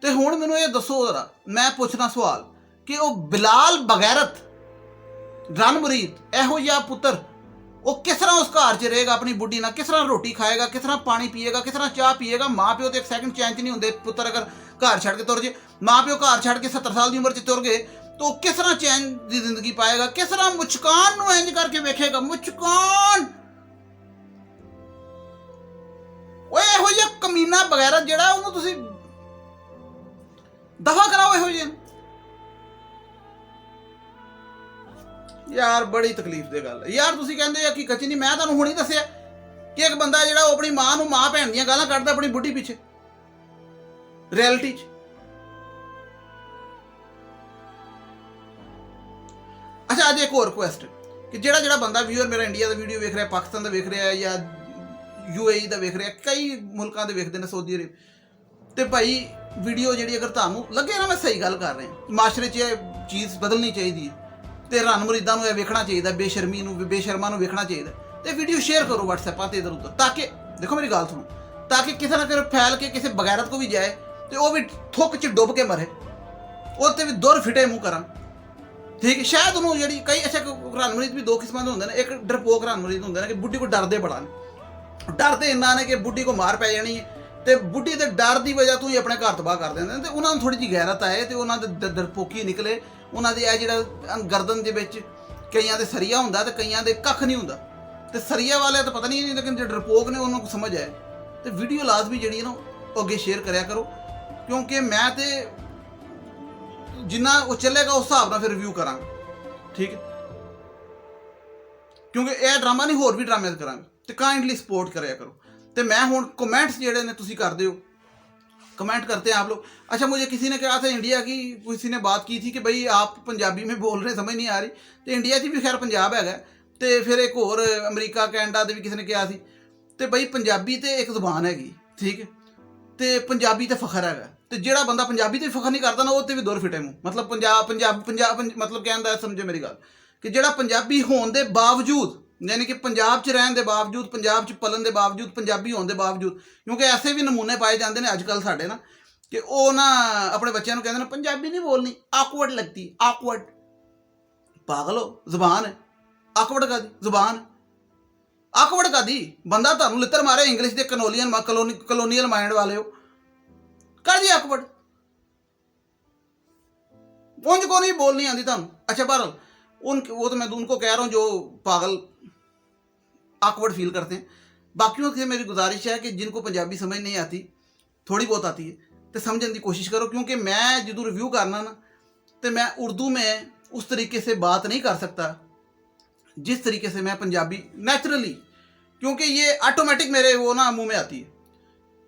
ਤੇ ਹੁਣ ਮੈਨੂੰ ਇਹ ਦੱਸੋ ਜ਼ਰਾ, ਮੈਂ ਪੁੱਛਣਾ ਸਵਾਲ ਕਿ ਉਹ ਬਿਲਾਲ ਬਗੈਰਤ ਰਣ ਮੁਰੀਦ ਇਹੋ ਜਿਹਾ ਪੁੱਤਰ ਉਹ ਕਿਸ ਤਰ੍ਹਾਂ ਉਸ ਘਰ 'ਚ ਰਹੇਗਾ ਆਪਣੀ ਬੁੱਢੀ ਨਾਲ? ਕਿਸ ਤਰ੍ਹਾਂ ਰੋਟੀ ਖਾਏਗਾ? ਕਿਸ ਤਰ੍ਹਾਂ ਪਾਣੀ ਪੀਏਗਾ? ਕਿਸ ਤਰ੍ਹਾਂ ਚਾਹ ਪੀਏਗਾ? ਮਾਂ ਪਿਓ ਤੇ ਇੱਕ ਸੈਕਿੰਡ ਚੈਨ 'ਚ ਨਹੀਂ ਹੁੰਦੇ। ਪੁੱਤਰ ਅਗਰ ਘਰ ਛੱਡ ਕੇ ਤੁਰ ਜੇ, ਮਾਂ ਪਿਓ ਘਰ ਛੱਡ ਕੇ 70 ਸਾਲ ਦੀ ਉਮਰ 'ਚ ਤੁਰ ਗਏ, ਤਾਂ ਉਹ ਕਿਸ ਤਰ੍ਹਾਂ ਚੈਨ ਦੀ ਜ਼ਿੰਦਗੀ ਪਾਏਗਾ? ਕਿਸ ਤਰ੍ਹਾਂ ਮੁਸਕਾਨ ਨੂੰ ਇੰਜ ਕਰਕੇ ਵੇਖੇਗਾ? ਮੁਸਕਾਨ ਓਏ ਇਹੋ ਜਿਹਾ ਕਮੀਨਾ ਬਗੈਰਤ ਜਿਹੜਾ, ਉਹਨੂੰ ਤੁਸੀਂ ਦਫਾ ਕਰਾਓ ਇਹੋ ਜਿਹੇ। ਯਾਰ ਬੜੀ ਤਕਲੀਫ ਦੀ ਗੱਲ ਹੈ ਯਾਰ। ਤੁਸੀਂ ਕਹਿੰਦੇ ਆ ਕਿ ਕੱਚੀ ਨਹੀਂ, ਮੈਂ ਤੁਹਾਨੂੰ ਹੁਣੀ ਦੱਸਿਆ ਕਿ ਇੱਕ ਬੰਦਾ ਜਿਹੜਾ ਉਹ ਆਪਣੀ ਮਾਂ ਨੂੰ ਮਾਂ ਭੈਣ ਦੀਆਂ ਗਾਲਾਂ ਕੱਢਦਾ ਆਪਣੀ ਬੁੱਢੀ ਪਿੱਛੇ ਰਿਐਲਿਟੀ 'ਚ। ਅੱਛਾ, ਅੱਜ ਇੱਕ ਹੋਰ ਰਿਕੁਐਸਟ ਕਿ ਜਿਹੜਾ ਬੰਦਾ ਵਿਊਅਰ ਮੇਰਾ ਇੰਡੀਆ ਦਾ ਵੀਡੀਓ ਵੇਖ ਰਿਹਾ, ਪਾਕਿਸਤਾਨ ਦਾ ਵੇਖ ਰਿਹਾ, ਜਾਂ UAE ਦਾ ਵੇਖ ਰਿਹਾ, ਕਈ ਮੁਲਕਾਂ ਦੇ ਵੇਖਦੇ ਨੇ, ਸਾਊਦੀ ਅਰਬ, ਤੇ ਭਾਈ ਵੀਡੀਓ ਜਿਹੜੀ ਅਗਰ ਤੁਹਾਨੂੰ ਲੱਗੇ ਨਾ ਮੈਂ ਸਹੀ ਗੱਲ ਕਰ ਰਿਹਾ, ਮਾਸ਼ਰੇ 'ਚ ਇਹ ਚੀਜ਼ ਬਦਲਣੀ ਚਾਹੀਦੀ ਹੈ ਤੇ ਰਣ ਮੁਰੀਦਾਂ ਨੂੰ ਇਹ ਵੇਖਣਾ ਚਾਹੀਦਾ, ਬੇਸ਼ਰਮਾਂ ਨੂੰ ਵੇਖਣਾ ਚਾਹੀਦਾ, ਤੇ ਵੀਡੀਓ ਸ਼ੇਅਰ ਕਰੋ WhatsApp ਤੇ ਇੱਧਰ ਉੱਧਰ, ਤਾਂ ਕਿ ਦੇਖੋ ਮੇਰੀ ਗੱਲ ਸੁਣੋ, ਤਾਂ ਕਿ ਕਿਸੇ ਨਾ ਕਿਸੇ ਫੈਲ ਕੇ ਕਿਸੇ ਬਗੈਰਤ ਕੋ ਵੀ ਜਾਏ ਤੇ ਉਹ ਵੀ ਥੁੱਕ 'ਚ ਡੁੱਬ ਕੇ ਮਰੇ, ਉਹ ਤੇ ਵੀ ਦੁਰ ਫਿਟੇ ਮੂੰਹ ਕਰਾਂ। ਠੀਕ ਹੈ, ਸ਼ਾਇਦ ਉਹਨੂੰ ਜਿਹੜੀ ਕਈ ਅੱਛਾ ਰਣ ਮੁਰੀਦ ਵੀ 2 ਕਿਸਮਾਂ ਦੇ ਹੁੰਦੇ ਨੇ। ਇੱਕ ਡਰਪੋਕ ਰਣ ਮੁਰੀਦ ਹੁੰਦੇ ਨੇ ਕਿ ਬੁੱਢੀ ਕੋ ਡਰਦੇ ਬੜਾ ਨੇ, ਡਰਦੇ ਇੰਨਾ ਨੇ ਕਿ ਬੁੱਢੀ ਕੋ ਮਾਰ ਪੈ ਜਾਣੀ ਹੈ, ਤੇ ਬੁੱਢੀ ਦੇ ਡਰ ਦੀ ਵਜ੍ਹਾ ਤੋਂ ਹੀ ਆਪਣੇ ਘਰ ਤਬਾਹ ਕਰ ਦਿੰਦੇ ਨੇ, ਤੇ ਉਹਨਾਂ ਨੂੰ ਥੋੜੀ ਜਿਹੀ ਗੈਰਤ ਆਏ ਤੇ ਉਹਨਾਂ ਦੇ ਡਰਪੋਕੀ ਨਿਕਲੇ। ਉਹਨਾਂ ਦੇ ਇਹ ਜਿਹੜਾ ਗਰਦਨ ਦੇ ਵਿੱਚ ਕਈਆਂ ਦੇ ਸਰੀਆ ਹੁੰਦਾ ਤੇ ਕਈਆਂ ਦੇ ਕੱਖ ਨਹੀਂ ਹੁੰਦਾ, ਤੇ ਸਰੀਆ ਵਾਲੇ ਤਾਂ ਪਤਾ ਨਹੀਂ, ਲੇਕਿਨ ਜਿਹੜੇ ਡਰਪੋਕ ਨੇ ਉਹਨਾਂ ਨੂੰ ਸਮਝ ਆਏ। ਤੇ ਵੀਡੀਓ ਲਾਜ਼ਮੀ ਜਿਹੜੀ ਹੈ ਨਾ ਉਹ ਅੱਗੇ ਸ਼ੇਅਰ ਕਰਿਆ ਕਰੋ, ਕਿਉਂਕਿ ਮੈਂ ਤੇ ਜਿੰਨਾ ਉਹ ਚੱਲੇਗਾ ਉਸ ਹਿਸਾਬ ਨਾਲ ਫਿਰ ਰਿਵਿਊ ਕਰਾਂਗਾ। ਠੀਕ ਹੈ, ਕਿਉਂਕਿ ਇਹ ਡਰਾਮਾ ਨਹੀਂ, ਹੋਰ ਵੀ ਡਰਾਮੇ ਕਰਾਂਗੇ, ਤੇ काइंडली सपोर्ट करा करो। तो मैं हूँ कमेंट्स जेडे ने तुसी कर दो, कमेंट करते हैं आप लोग। अच्छा, मुझे किसी ने कहा था इंडिया की, किसी ने बात की थी कि भाई आप पंजाबी में बोल रहे, समझ नहीं आ रही। तो इंडिया की भी खैर पंजाब है, तो फिर एक और अमरीका कैनेडा के भी किसी ने कहा सी। तो भाई पंजाबी तो एक जुबान हैगी, ठीक है, तो पंजाबी तो फखर है। तो जोड़ा बंदा पंजाबी तो फखर नहीं करता ना, वो तो भी दुर फिटे मूँह। मतलब पंजाब मतलब कहता, समझो मेरी गल, कि जोड़ा पंजाबी होने के बावजूद, यानी कि पंजाब च रहने के बावजूद, पंजाब च पलन के बावजूद, पंजाबी होने के बावजूद, क्योंकि ऐसे भी नमूने पाए जाते हैं अजकल साढ़े ना, कि वो ना अपने बच्चों को कहते हैं पंजाबी नहीं बोलनी, आकवर्ड लगती, आकवर्ड। पागल हो, जुबान है, आकवर्ड का दी जुबान, आकवर्ड का दी। बंदा तुहानू लित्र मारे इंग्लिश के कलोनीयल माइंड वाले हो, कर दी आकवर्ड, उंज को नहीं बोलनी आती तुहानू। अच्छा, बहरहाल वो तो मैं उनको कह रहा हूँ जो पागल आकवर्ड फील करते हैं। बाकियों से मेरी गुजारिश है कि जिनको पंजाबी समझ नहीं आती, थोड़ी बहुत आती है, तो समझने की कोशिश करो, क्योंकि मैं जो रिव्यू करना ना, तो मैं उर्दू में उस तरीके से बात नहीं कर सकता जिस तरीके से मैं पंजाबी नेचुरली, क्योंकि ये ऑटोमेटिक मेरे वो ना मुंह में आती है।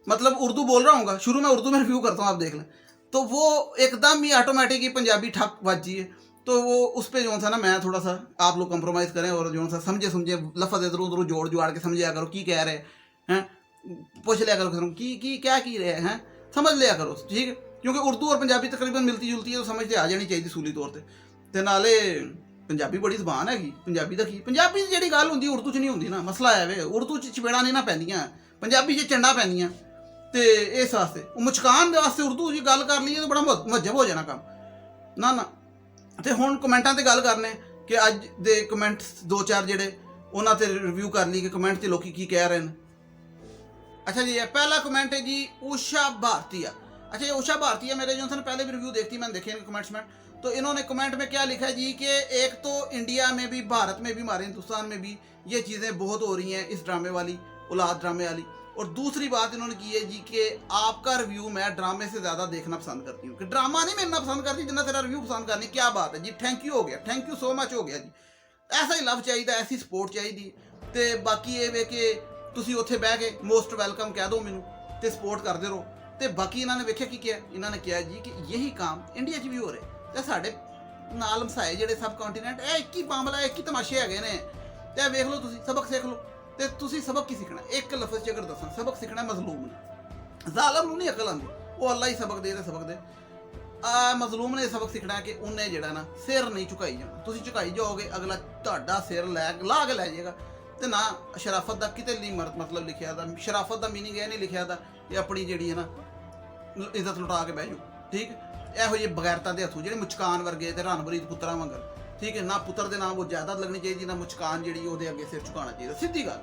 मतलब उर्दू बोल रहा हूँ, शुरू में उर्दू में रिव्यू करता हूँ, आप देख लें, तो वो एकदम ही ऑटोमेटिक ही पंजाबी ठक बजी है। तो वो उस पर जो सा ना मैं थोड़ा सा आप लोग कंप्रोमाइज़ करें और जो सा समझे लफ्ज़ इधर उधर जोड़ जुआड़ के समझिया करो की कह रहे हैं, पूछ लिया करो की क्या की रहे हैं, समझ लिया करो, ठीक है। क्योंकि उर्दू और पंजाबी तकरीबन मिलती जुलती है, तो समझ आ जानी चाहिए सूली तौर पर। तो नाले ਪੰਜਾਬੀ ਬੜੀ ਜ਼ਬਾਨ ਹੈਗੀ, ਪੰਜਾਬੀ ਦਾ ਕੀ, ਪੰਜਾਬੀ ਦੀ ਜਿਹੜੀ ਗੱਲ ਹੁੰਦੀ ਉਰਦੂ 'ਚ ਨਹੀਂ ਹੁੰਦੀ ਨਾ, ਮਸਲਾ ਹੈ ਵੇ ਉਰਦੂ 'ਚ ਚਪੇੜਾਂ ਨਹੀਂ ਨਾ ਪੈਂਦੀਆਂ, ਪੰਜਾਬੀ 'ਚ ਚੰਡਾ ਪੈਂਦੀਆਂ। ਤੇ ਇਸ ਵਾਸਤੇ ਉਹ ਮੁਚਕਾਨ ਦੇ ਵਾਸਤੇ ਉਰਦੂ 'ਚ ਗੱਲ ਕਰ ਲਈਏ ਤਾਂ ਬੜਾ ਮਹੱਜਬ ਹੋ ਜਾਣਾ ਕੰਮ ਨਾ ਨਾ। ਤੇ ਹੁਣ ਕਮੈਂਟਾਂ ਤੇ ਗੱਲ ਕਰਨੇ ਕਿ ਅੱਜ ਦੇ ਕਮੈਂਟਸ 2-4 ਜਿਹੜੇ ਉਹਨਾਂ ਤੇ ਰਿਵਿਊ ਕਰ ਲਈ ਕਿ ਕਮੈਂਟ 'ਚ ਲੋਕੀ ਕੀ ਕਹਿ ਰਹੇ ਨੇ। अच्छा जी, पहला कमेंट है जी उषा भारतीय। अच्छा ये उषा भारतीय मेरे जो थे पहले भी रिव्यू देखती मैंने देखे कमेंट्स में, तो इन्होंने कमेंट में क्या लिखा है जी कि एक तो इंडिया में भी, भारत में भी, हमारे हिंदुस्तान में भी ये चीज़ें बहुत हो रही हैं इस ड्रामे वाली, औलाद ड्रामे वाली। और दूसरी बात इन्होंने की है जी कि आपका रिव्यू मैं ड्रामे से ज़्यादा देखना पसंद करती हूँ, कि ड्रामा नहीं मैं इतना पसंद करती जितना तेरा रिव्यू पसंद करनी। क्या बात है जी, थैंक यू हो गया, थैंक यू सो मच हो गया जी। ऐसा ही लव चाहिए, ऐसी सपोर्ट चाहिए। तो बाकी ये वे कि ਤੁਸੀਂ ਉੱਥੇ ਬਹਿ ਕੇ ਮੋਸਟ ਵੈਲਕਮ ਕਹਿ ਦਿਓ ਮੈਨੂੰ ਤੇ ਸਪੋਰਟ ਕਰਦੇ ਰਹੋ। ਤੇ ਬਾਕੀ ਇਹਨਾਂ ਨੇ ਵੇਖਿਆ ਕੀ ਕਿਹਾ, ਇਹਨਾਂ ਨੇ ਕਿਹਾ ਜੀ ਕਿ ਯਹੀ ਕੰਮ ਇੰਡੀਆ 'ਚ ਵੀ ਹੋ ਰਿਹਾ ਤੇ ਸਾਡੇ ਨਾਲ ਮਸਾਏ ਜਿਹੜੇ ਸਬ ਕੰਟੀਨੈਂਟ, ਇਹ ਇੱਕ ਹੀ ਮਾਮਲਾ, ਇੱਕ ਹੀ ਤਮਾਸ਼ੇ ਹੈਗੇ ਨੇ। ਤੇ ਇਹ ਵੇਖ ਲਓ, ਤੁਸੀਂ ਸਬਕ ਸਿੱਖ ਲਓ। ਤੇ ਤੁਸੀਂ ਸਬਕ ਕੀ ਸਿੱਖਣਾ, ਇੱਕ ਲਫ਼ਜ਼ 'ਚ ਅਗਰ ਦੱਸਾਂ, ਸਬਕ ਸਿੱਖਣਾ ਮਜ਼ਲੂਮ ਨੂੰ, ਜ਼ਾਲਮ ਨੂੰ ਨਹੀਂ ਅਕਲ ਆਉਂਦੀ, ਉਹ ਅੱਲਾ ਹੀ ਸਬਕ ਦੇ ਤੇ ਸਬਕ ਦੇ। ਮਜ਼ਲੂਮ ਨੇ ਸਬਕ ਸਿੱਖਣਾ ਕਿ ਉਹਨੇ ਜਿਹੜਾ ਨਾ ਸਿਰ ਨਹੀਂ ਝੁਕਾਈ ਜਾਣਾ। ਤੁਸੀਂ ਝੁਕਾਈ ਜਾਓਗੇ, ਅਗਲਾ ਤੁਹਾਡਾ ਸਿਰ ਲਾ ਕੇ ਲੈ ਜਾਏਗਾ। ਤੇ ਨਾ ਸ਼ਰਾਫਤ ਦਾ ਕਿਤੇ ਨਹੀਂ ਮਤਲਬ ਲਿਖਿਆ ਦਾ, ਸ਼ਰਾਫਤ ਦਾ ਮੀਨਿੰਗ ਇਹ ਨਹੀਂ ਲਿਖਿਆ ਦਾ ਇਹ ਆਪਣੀ ਜਿਹੜੀ ਹੈ ਨਾ ਇੱਜ਼ਤ ਲੁਟਾ ਕੇ ਬਹਿ ਜਾਓ। ਠੀਕ, ਇਹੋ ਜਿਹੇ ਬਗੈਰਤਾਂ ਦੇ ਹੱਥੋਂ ਜਿਹੜੇ ਮੁਚਕਾਨ ਵਰਗੇ ਤੇ ਰਣਬਰੀਤ ਪੁੱਤਰਾਂ ਵਾਂਗਰ, ਠੀਕ ਹੈ ਨਾ, ਪੁੱਤਰ ਦੇ ਨਾਮ ਉਹ ਜਾਇਦਾਦ ਲੱਗਣੀ ਚਾਹੀਦੀ, ਨਾ ਮੁਚਕਾਨ ਜਿਹੜੀ ਉਹਦੇ ਅੱਗੇ ਸਿਰ ਝੁਕਾਉਣਾ ਚਾਹੀਦਾ, ਸਿੱਧੀ ਗੱਲ।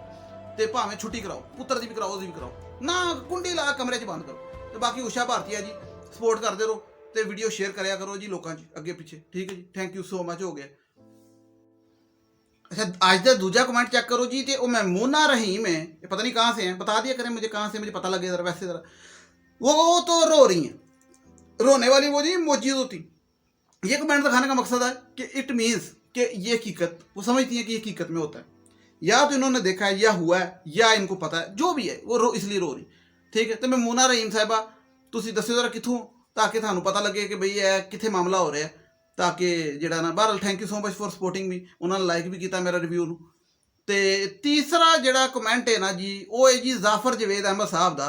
ਤੇ ਭਾਵੇਂ ਛੁੱਟੀ ਕਰਾਓ, ਪੁੱਤਰ ਦੀ ਵੀ ਕਰਾਓ, ਉਹਦੀ ਵੀ ਕਰਾਓ, ਨਾ ਕੁੰਡੀ ਲਾ ਕਮਰੇ 'ਚ ਬੰਦ ਕਰੋ। ਤੇ ਬਾਕੀ ਉਸ਼ਾ ਭਾਰਤੀਆ ਜੀ ਸਪੋਰਟ ਕਰਦੇ ਰਹੋ ਤੇ ਵੀਡੀਓ ਸ਼ੇਅਰ ਕਰਿਆ ਕਰੋ ਜੀ ਲੋਕਾਂ 'ਚ ਅੱਗੇ ਪਿੱਛੇ। ਠੀਕ ਹੈ ਜੀ, ਥੈਂਕ ਯੂ ਸੋ ਮਚ ਹੋ ਗਿਆ। अच्छा आज का दूसरा कमेंट चेक करो जी, तो वो मैमूना रहीम है, ये पता नहीं कहाँ से हैं, बता दिया करें मुझे कहाँ से, मुझे पता लगे ज़रा। वैसे ज़रा वो तो रो रही हैं, रोने वाली वो जी मौजूद होती। ये कमेंट दिखाने का मकसद है कि इट मीन्स कि ये हकीकत, वो समझती हैं कि ये हकीकत में होता है, या तो इन्होंने देखा है या हुआ है या इनको पता है, जो भी है वो इसलिए रो रही। ठीक है, तो मैमूना रहीम साहिबा तुसी दस्यो ज़रा कित्थों, ताकि थानू पता लगे कि बई ये कित्थे मामला हो रहा है। ताकि ਜਿਹੜਾ ਨਾ ਬਹਰਹਾਲ thank you so much for supporting me, ਉਹਨਾਂ ਨੇ ਲਾਈਕ ਵੀ ਕੀਤਾ ਮੇਰਾ ਰਿਵਿਊ ਨੂੰ। ਤੇ ਤੀਸਰਾ ਜਿਹੜਾ ਕਮੈਂਟ ਹੈ ਨਾ ਜੀ, ਉਹ ਹੈ ਜੀ ਜ਼ਾਫਰ ਜਵੇਦ ਅਹਿਮਦ ਸਾਹਿਬ ਦਾ।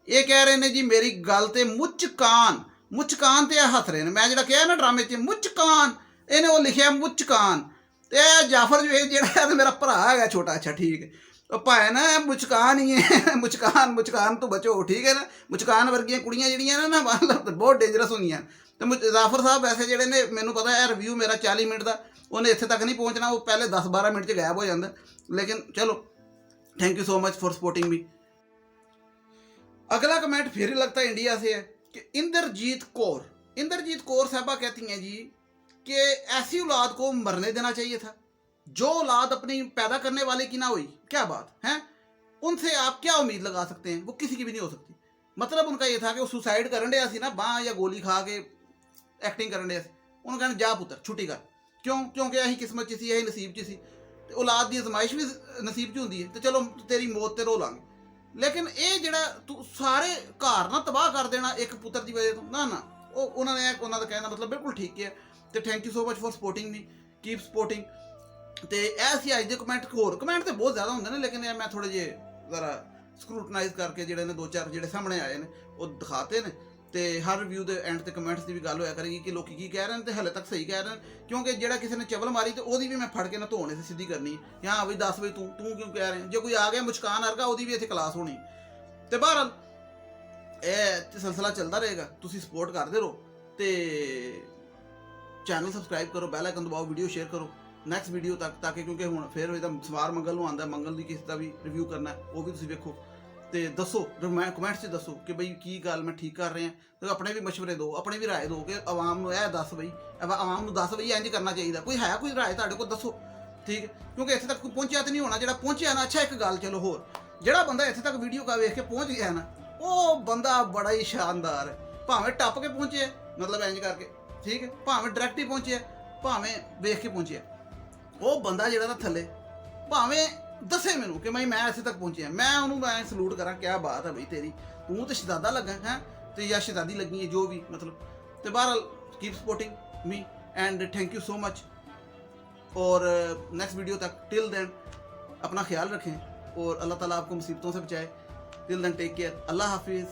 ਇਹ ਕਹਿ ਰਹੇ ਨੇ ਜੀ ਮੇਰੀ ਗੱਲ ਤੇ ਮੁਚਕਾਨ ਤੇ ਹੱਸ ਰਹੇ ਨੇ। ਮੈਂ ਜਿਹੜਾ ਕਿਹਾ ਨਾ ਡਰਾਮੇ 'ਚ ਮੁਚਕਾਨ, ਇਹਨੇ ਉਹ ਲਿਖਿਆ ਮੁਚਕਾਨ। ਤੇ ਜਾਫਰ ਜਵੇਦ ਜਿਹੜਾ ਤੇ ਮੇਰਾ ਭਰਾ ਹੈਗਾ ਛੋਟਾ। ਅੱਛਾ ਠੀਕ ਹੈ, ਉਹ ਭਾਵੇਂ ਨਾ ਮੁਚਕਾਨ ਹੀ ਹੈ, ਮੁਚਕਾਨ ਤੋਂ ਬਚੋ। ਠੀਕ ਹੈ ਨਾ, ਮੁਚਕਾਨ ਵਰਗੀਆਂ ਕੁੜੀਆਂ ਜਿਹੜੀਆਂ ਨਾ ਬਹੁਤ ਡੇਂਜਰਸ ਹੁੰਦੀਆਂ। ਤੇ ਜ਼ਾਫਰ ਸਾਹਿਬ ਵੈਸੇ ਜਿਹੜੇ ਨੇ, ਮੈਨੂੰ ਪਤਾ ਹੈ ਰਿਵਿਊ ਮੇਰਾ 40 ਮਿੰਟ ਦਾ, ਉਹਨੇ ਇੱਥੇ ਤੱਕ ਨਹੀਂ ਪਹੁੰਚਣਾ, ਉਹ ਪਹਿਲੇ 10-12 ਮਿੰਟ 'ਚ ਗਾਇਬ ਹੋ ਜਾਂਦਾ। लेकिन चलो thank you so much for supporting me. अगला कमेंट फिर लगता है इंडिया से है कि इंद्रजीत कौर साहबा कहती हैं जी कि ऐसी औलाद को मरने देना चाहिए था जो औलाद अपनी पैदा करने वाले की ना हुई। क्या बात है, उनसे आप क्या उम्मीद लगा सकते हैं, वो किसी की भी नहीं हो सकती। मतलब उनका ये था कि वो सुसाइड करन दिया सी ना, बांह या गोली खा के एक्टिंग करन दिया सी। उन्होंने कहना जा पुत्र छुट्टी कर, क्योंकि यही किस्मत 'ਚ ਸੀ, यही नसीब 'ਚ ਸੀ। ਤੇ ਔਲਾਦ ਦੀ ਅਜ਼ਮਾਇਸ਼ ਵੀ ਨਸੀਬ 'ਚ ਹੁੰਦੀ ਹੈ। ਤੇ ਚਲੋ ਤੇਰੀ ਮੌਤ ਤੇ ਰੋ ਲਾਂਗੇ। ਲੇਕਿਨ ਇਹ ਜਿਹੜਾ ਤੂੰ ਸਾਰੇ ਘਰ ਨਾ ਤਬਾਹ ਕਰ ਦੇਣਾ ਇੱਕ ਪੁੱਤਰ ਦੀ ਵਜ੍ਹਾ ਤੋਂ, ਨਾ ਉਹ ਉਹਨਾਂ ਦਾ ਕਹਿਣ ਦਾ ਮਤਲਬ ਬਿਲਕੁਲ ਠੀਕ ਹੈ। ਤੇ thank you so much for supporting me, keep supporting. ਤੇ ਇਹ ਸੀ ਅੱਜ ਦੇ ਕਮੈਂਟ। ਹੋਰ ਕਮੈਂਟ ਤੇ ਬਹੁਤ ਜ਼ਿਆਦਾ ਹੁੰਦੇ ਨੇ, ਲੇਕਿਨ ਇਹ ਮੈਂ ਥੋੜੇ ਜਿਹੇ ਜ਼ਰਾ ਸਕਰੂਟਨਾਈਜ਼ ਕਰਕੇ ਜਿਹੜੇ ਨੇ 2-4 ਜਿਹੜੇ ਸਾਹਮਣੇ ਆਏ ਨੇ ਉਹ ਦਿਖਾਤੇ ਨੇ। ਤੇ ਹਰ ਰਿਵਿਊ ਦੇ ਐਂਡ ਤੇ ਕਮੈਂਟਸ ਦੀ ਵੀ ਗੱਲ ਹੋਇਆ ਕਰੇਗੀ ਕਿ ਲੋਕੀ ਕੀ ਕਹਿ ਰਹੇ ਨੇ ਤੇ ਹਲੇ ਤੱਕ ਸਹੀ ਕਹਿ ਰਹੇ ਨੇ। ਕਿਉਂਕਿ ਜਿਹੜਾ ਕਿਸੇ ਨੇ ਚਵਲ ਮਾਰੀ ਤੇ ਉਹਦੀ ਵੀ ਮੈਂ ਫੜ ਕੇ ਨਾ ਧੋਣੇ ਤੇ ਸਿੱਧੀ ਕਰਨੀ ਹੈ। ਹਾਂ ਬਈ ਦੱਸ ਬਈ ਤੂੰ ਕਿਉਂ ਕਹਿ ਰਿਹਾ। ਜੇ ਕੋਈ ਆ ਗਿਆ ਮੁਚਕਾਨ ਵਰਗਾ, ਉਹਦੀ ਵੀ ਇੱਥੇ ਕਲਾਸ ਹੋਣੀ। ਤੇ ਬਹਰਹਾਲ ਇਹ ਸਿਲਸਿਲਾ ਚੱਲਦਾ ਰਹੇਗਾ, ਤੁਸੀਂ ਸਪੋਰਟ ਕਰਦੇ ਰਹੋ ਤੇ ਚੈਨਲ ਸਬਸਕ੍ਰਾਈਬ ਕਰੋ, ਬੈਲ ਆਈਕਨ ਦਬਾਓ, ਵੀਡੀਓ ਸ਼ੇਅਰ ਕਰੋ ਨੈਕਸਟ ਵੀਡੀਓ ਤੱਕ, ਤਾਂ ਕਿ ਕਿਉਂਕਿ ਹੁਣ ਫਿਰ ਇਹਦਾ ਸਵਾਰ ਮੰਗਲ ਨੂੰ ਆਉਂਦਾ, ਮੰਗਲ ਦੀ ਕਿਸੇ ਦਾ ਵੀ ਰਿਵਿਊ ਕਰਨਾ ਉਹ ਵੀ ਤੁਸੀਂ ਵੇਖੋ। ਤੇ ਦੱਸੋ ਕਮੈਂਟਸ 'ਚ ਦੱਸੋ ਕਿ ਬਈ ਕੀ ਗੱਲ ਮੈਂ ਠੀਕ ਕਰ ਰਿਹਾ। ਤੇ ਆਪਣੇ ਵੀ ਮਸ਼ਵਰੇ ਦਿਓ, ਆਪਣੀ ਵੀ ਰਾਏ ਦਿਓ ਕਿ ਆਵਾਮ ਨੂੰ ਇਹ ਦੱਸ ਬਈ, ਆਵਾਮ ਨੂੰ ਦੱਸ ਬਈ ਇੰਝ ਕਰਨਾ ਚਾਹੀਦਾ। ਕੋਈ ਹੈ ਕੋਈ ਰਾਏ ਤੁਹਾਡੇ ਕੋਲ, ਦੱਸੋ। ਠੀਕ, ਕਿਉਂਕਿ ਇੱਥੇ ਤੱਕ ਕੋਈ ਪਹੁੰਚਿਆ ਤਾਂ ਨਹੀਂ ਹੋਣਾ। ਜਿਹੜਾ ਪਹੁੰਚਿਆ ਨਾ, ਅੱਛਾ ਇੱਕ ਗੱਲ ਚਲੋ ਹੋਰ, ਜਿਹੜਾ ਬੰਦਾ ਇੱਥੇ ਤੱਕ ਵੀਡੀਓ ਕਾ ਵੇਖ ਕੇ ਪਹੁੰਚ ਗਿਆ ਨਾ, ਉਹ ਬੰਦਾ ਬੜਾ ਹੀ ਸ਼ਾਨਦਾਰ ਹੈ। ਭਾਵੇਂ ਟੱਪ ਕੇ ਪਹੁੰਚਿਆ, ਮਤਲਬ ਇੰਝ ਕਰਕੇ, ਠੀਕ ਹੈ, ਭਾਵੇਂ ਡਾਇਰੈਕਟ ਹੀ ਪਹੁੰਚਿਆ, ਭਾਵੇਂ ਵੇਖ ਕੇ ਪਹੁੰਚਿਆ, ਉਹ ਬੰਦਾ ਜਿਹੜਾ ਨਾ ਥੱਲੇ ਭਾਵੇਂ ਦੱਸੇ ਮੈਨੂੰ ਕਿ ਮੈਂ ਇੱਥੇ ਤੱਕ ਪਹੁੰਚਿਆ, ਮੈਂ ਉਹਨੂੰ ਮੈਂ ਸਲੂਟ ਕਰਾਂ। ਕਿਆ ਬਾਤ ਹੈ ਬਈ ਤੇਰੀ, ਤੂੰ ਤਾਂ ਸ਼ਹਿਜ਼ਾਦਾ ਲੱਗਾ ਹੈ ਤੇ ਜਾਂ ਸ਼ਹਿਜ਼ਾਦੀ ਲੱਗੀ ਹੈ, ਜੋ ਵੀ मतलब। तो बहरहाल keep supporting me and thank you so much. और नेक्स्ट वीडियो तक, टिल देन अपना ख्याल रखें और अल्लाह ताला आपको मुसीबतों से बचाए। टिल देन टेक केयर, अल्लाह हाफिज़।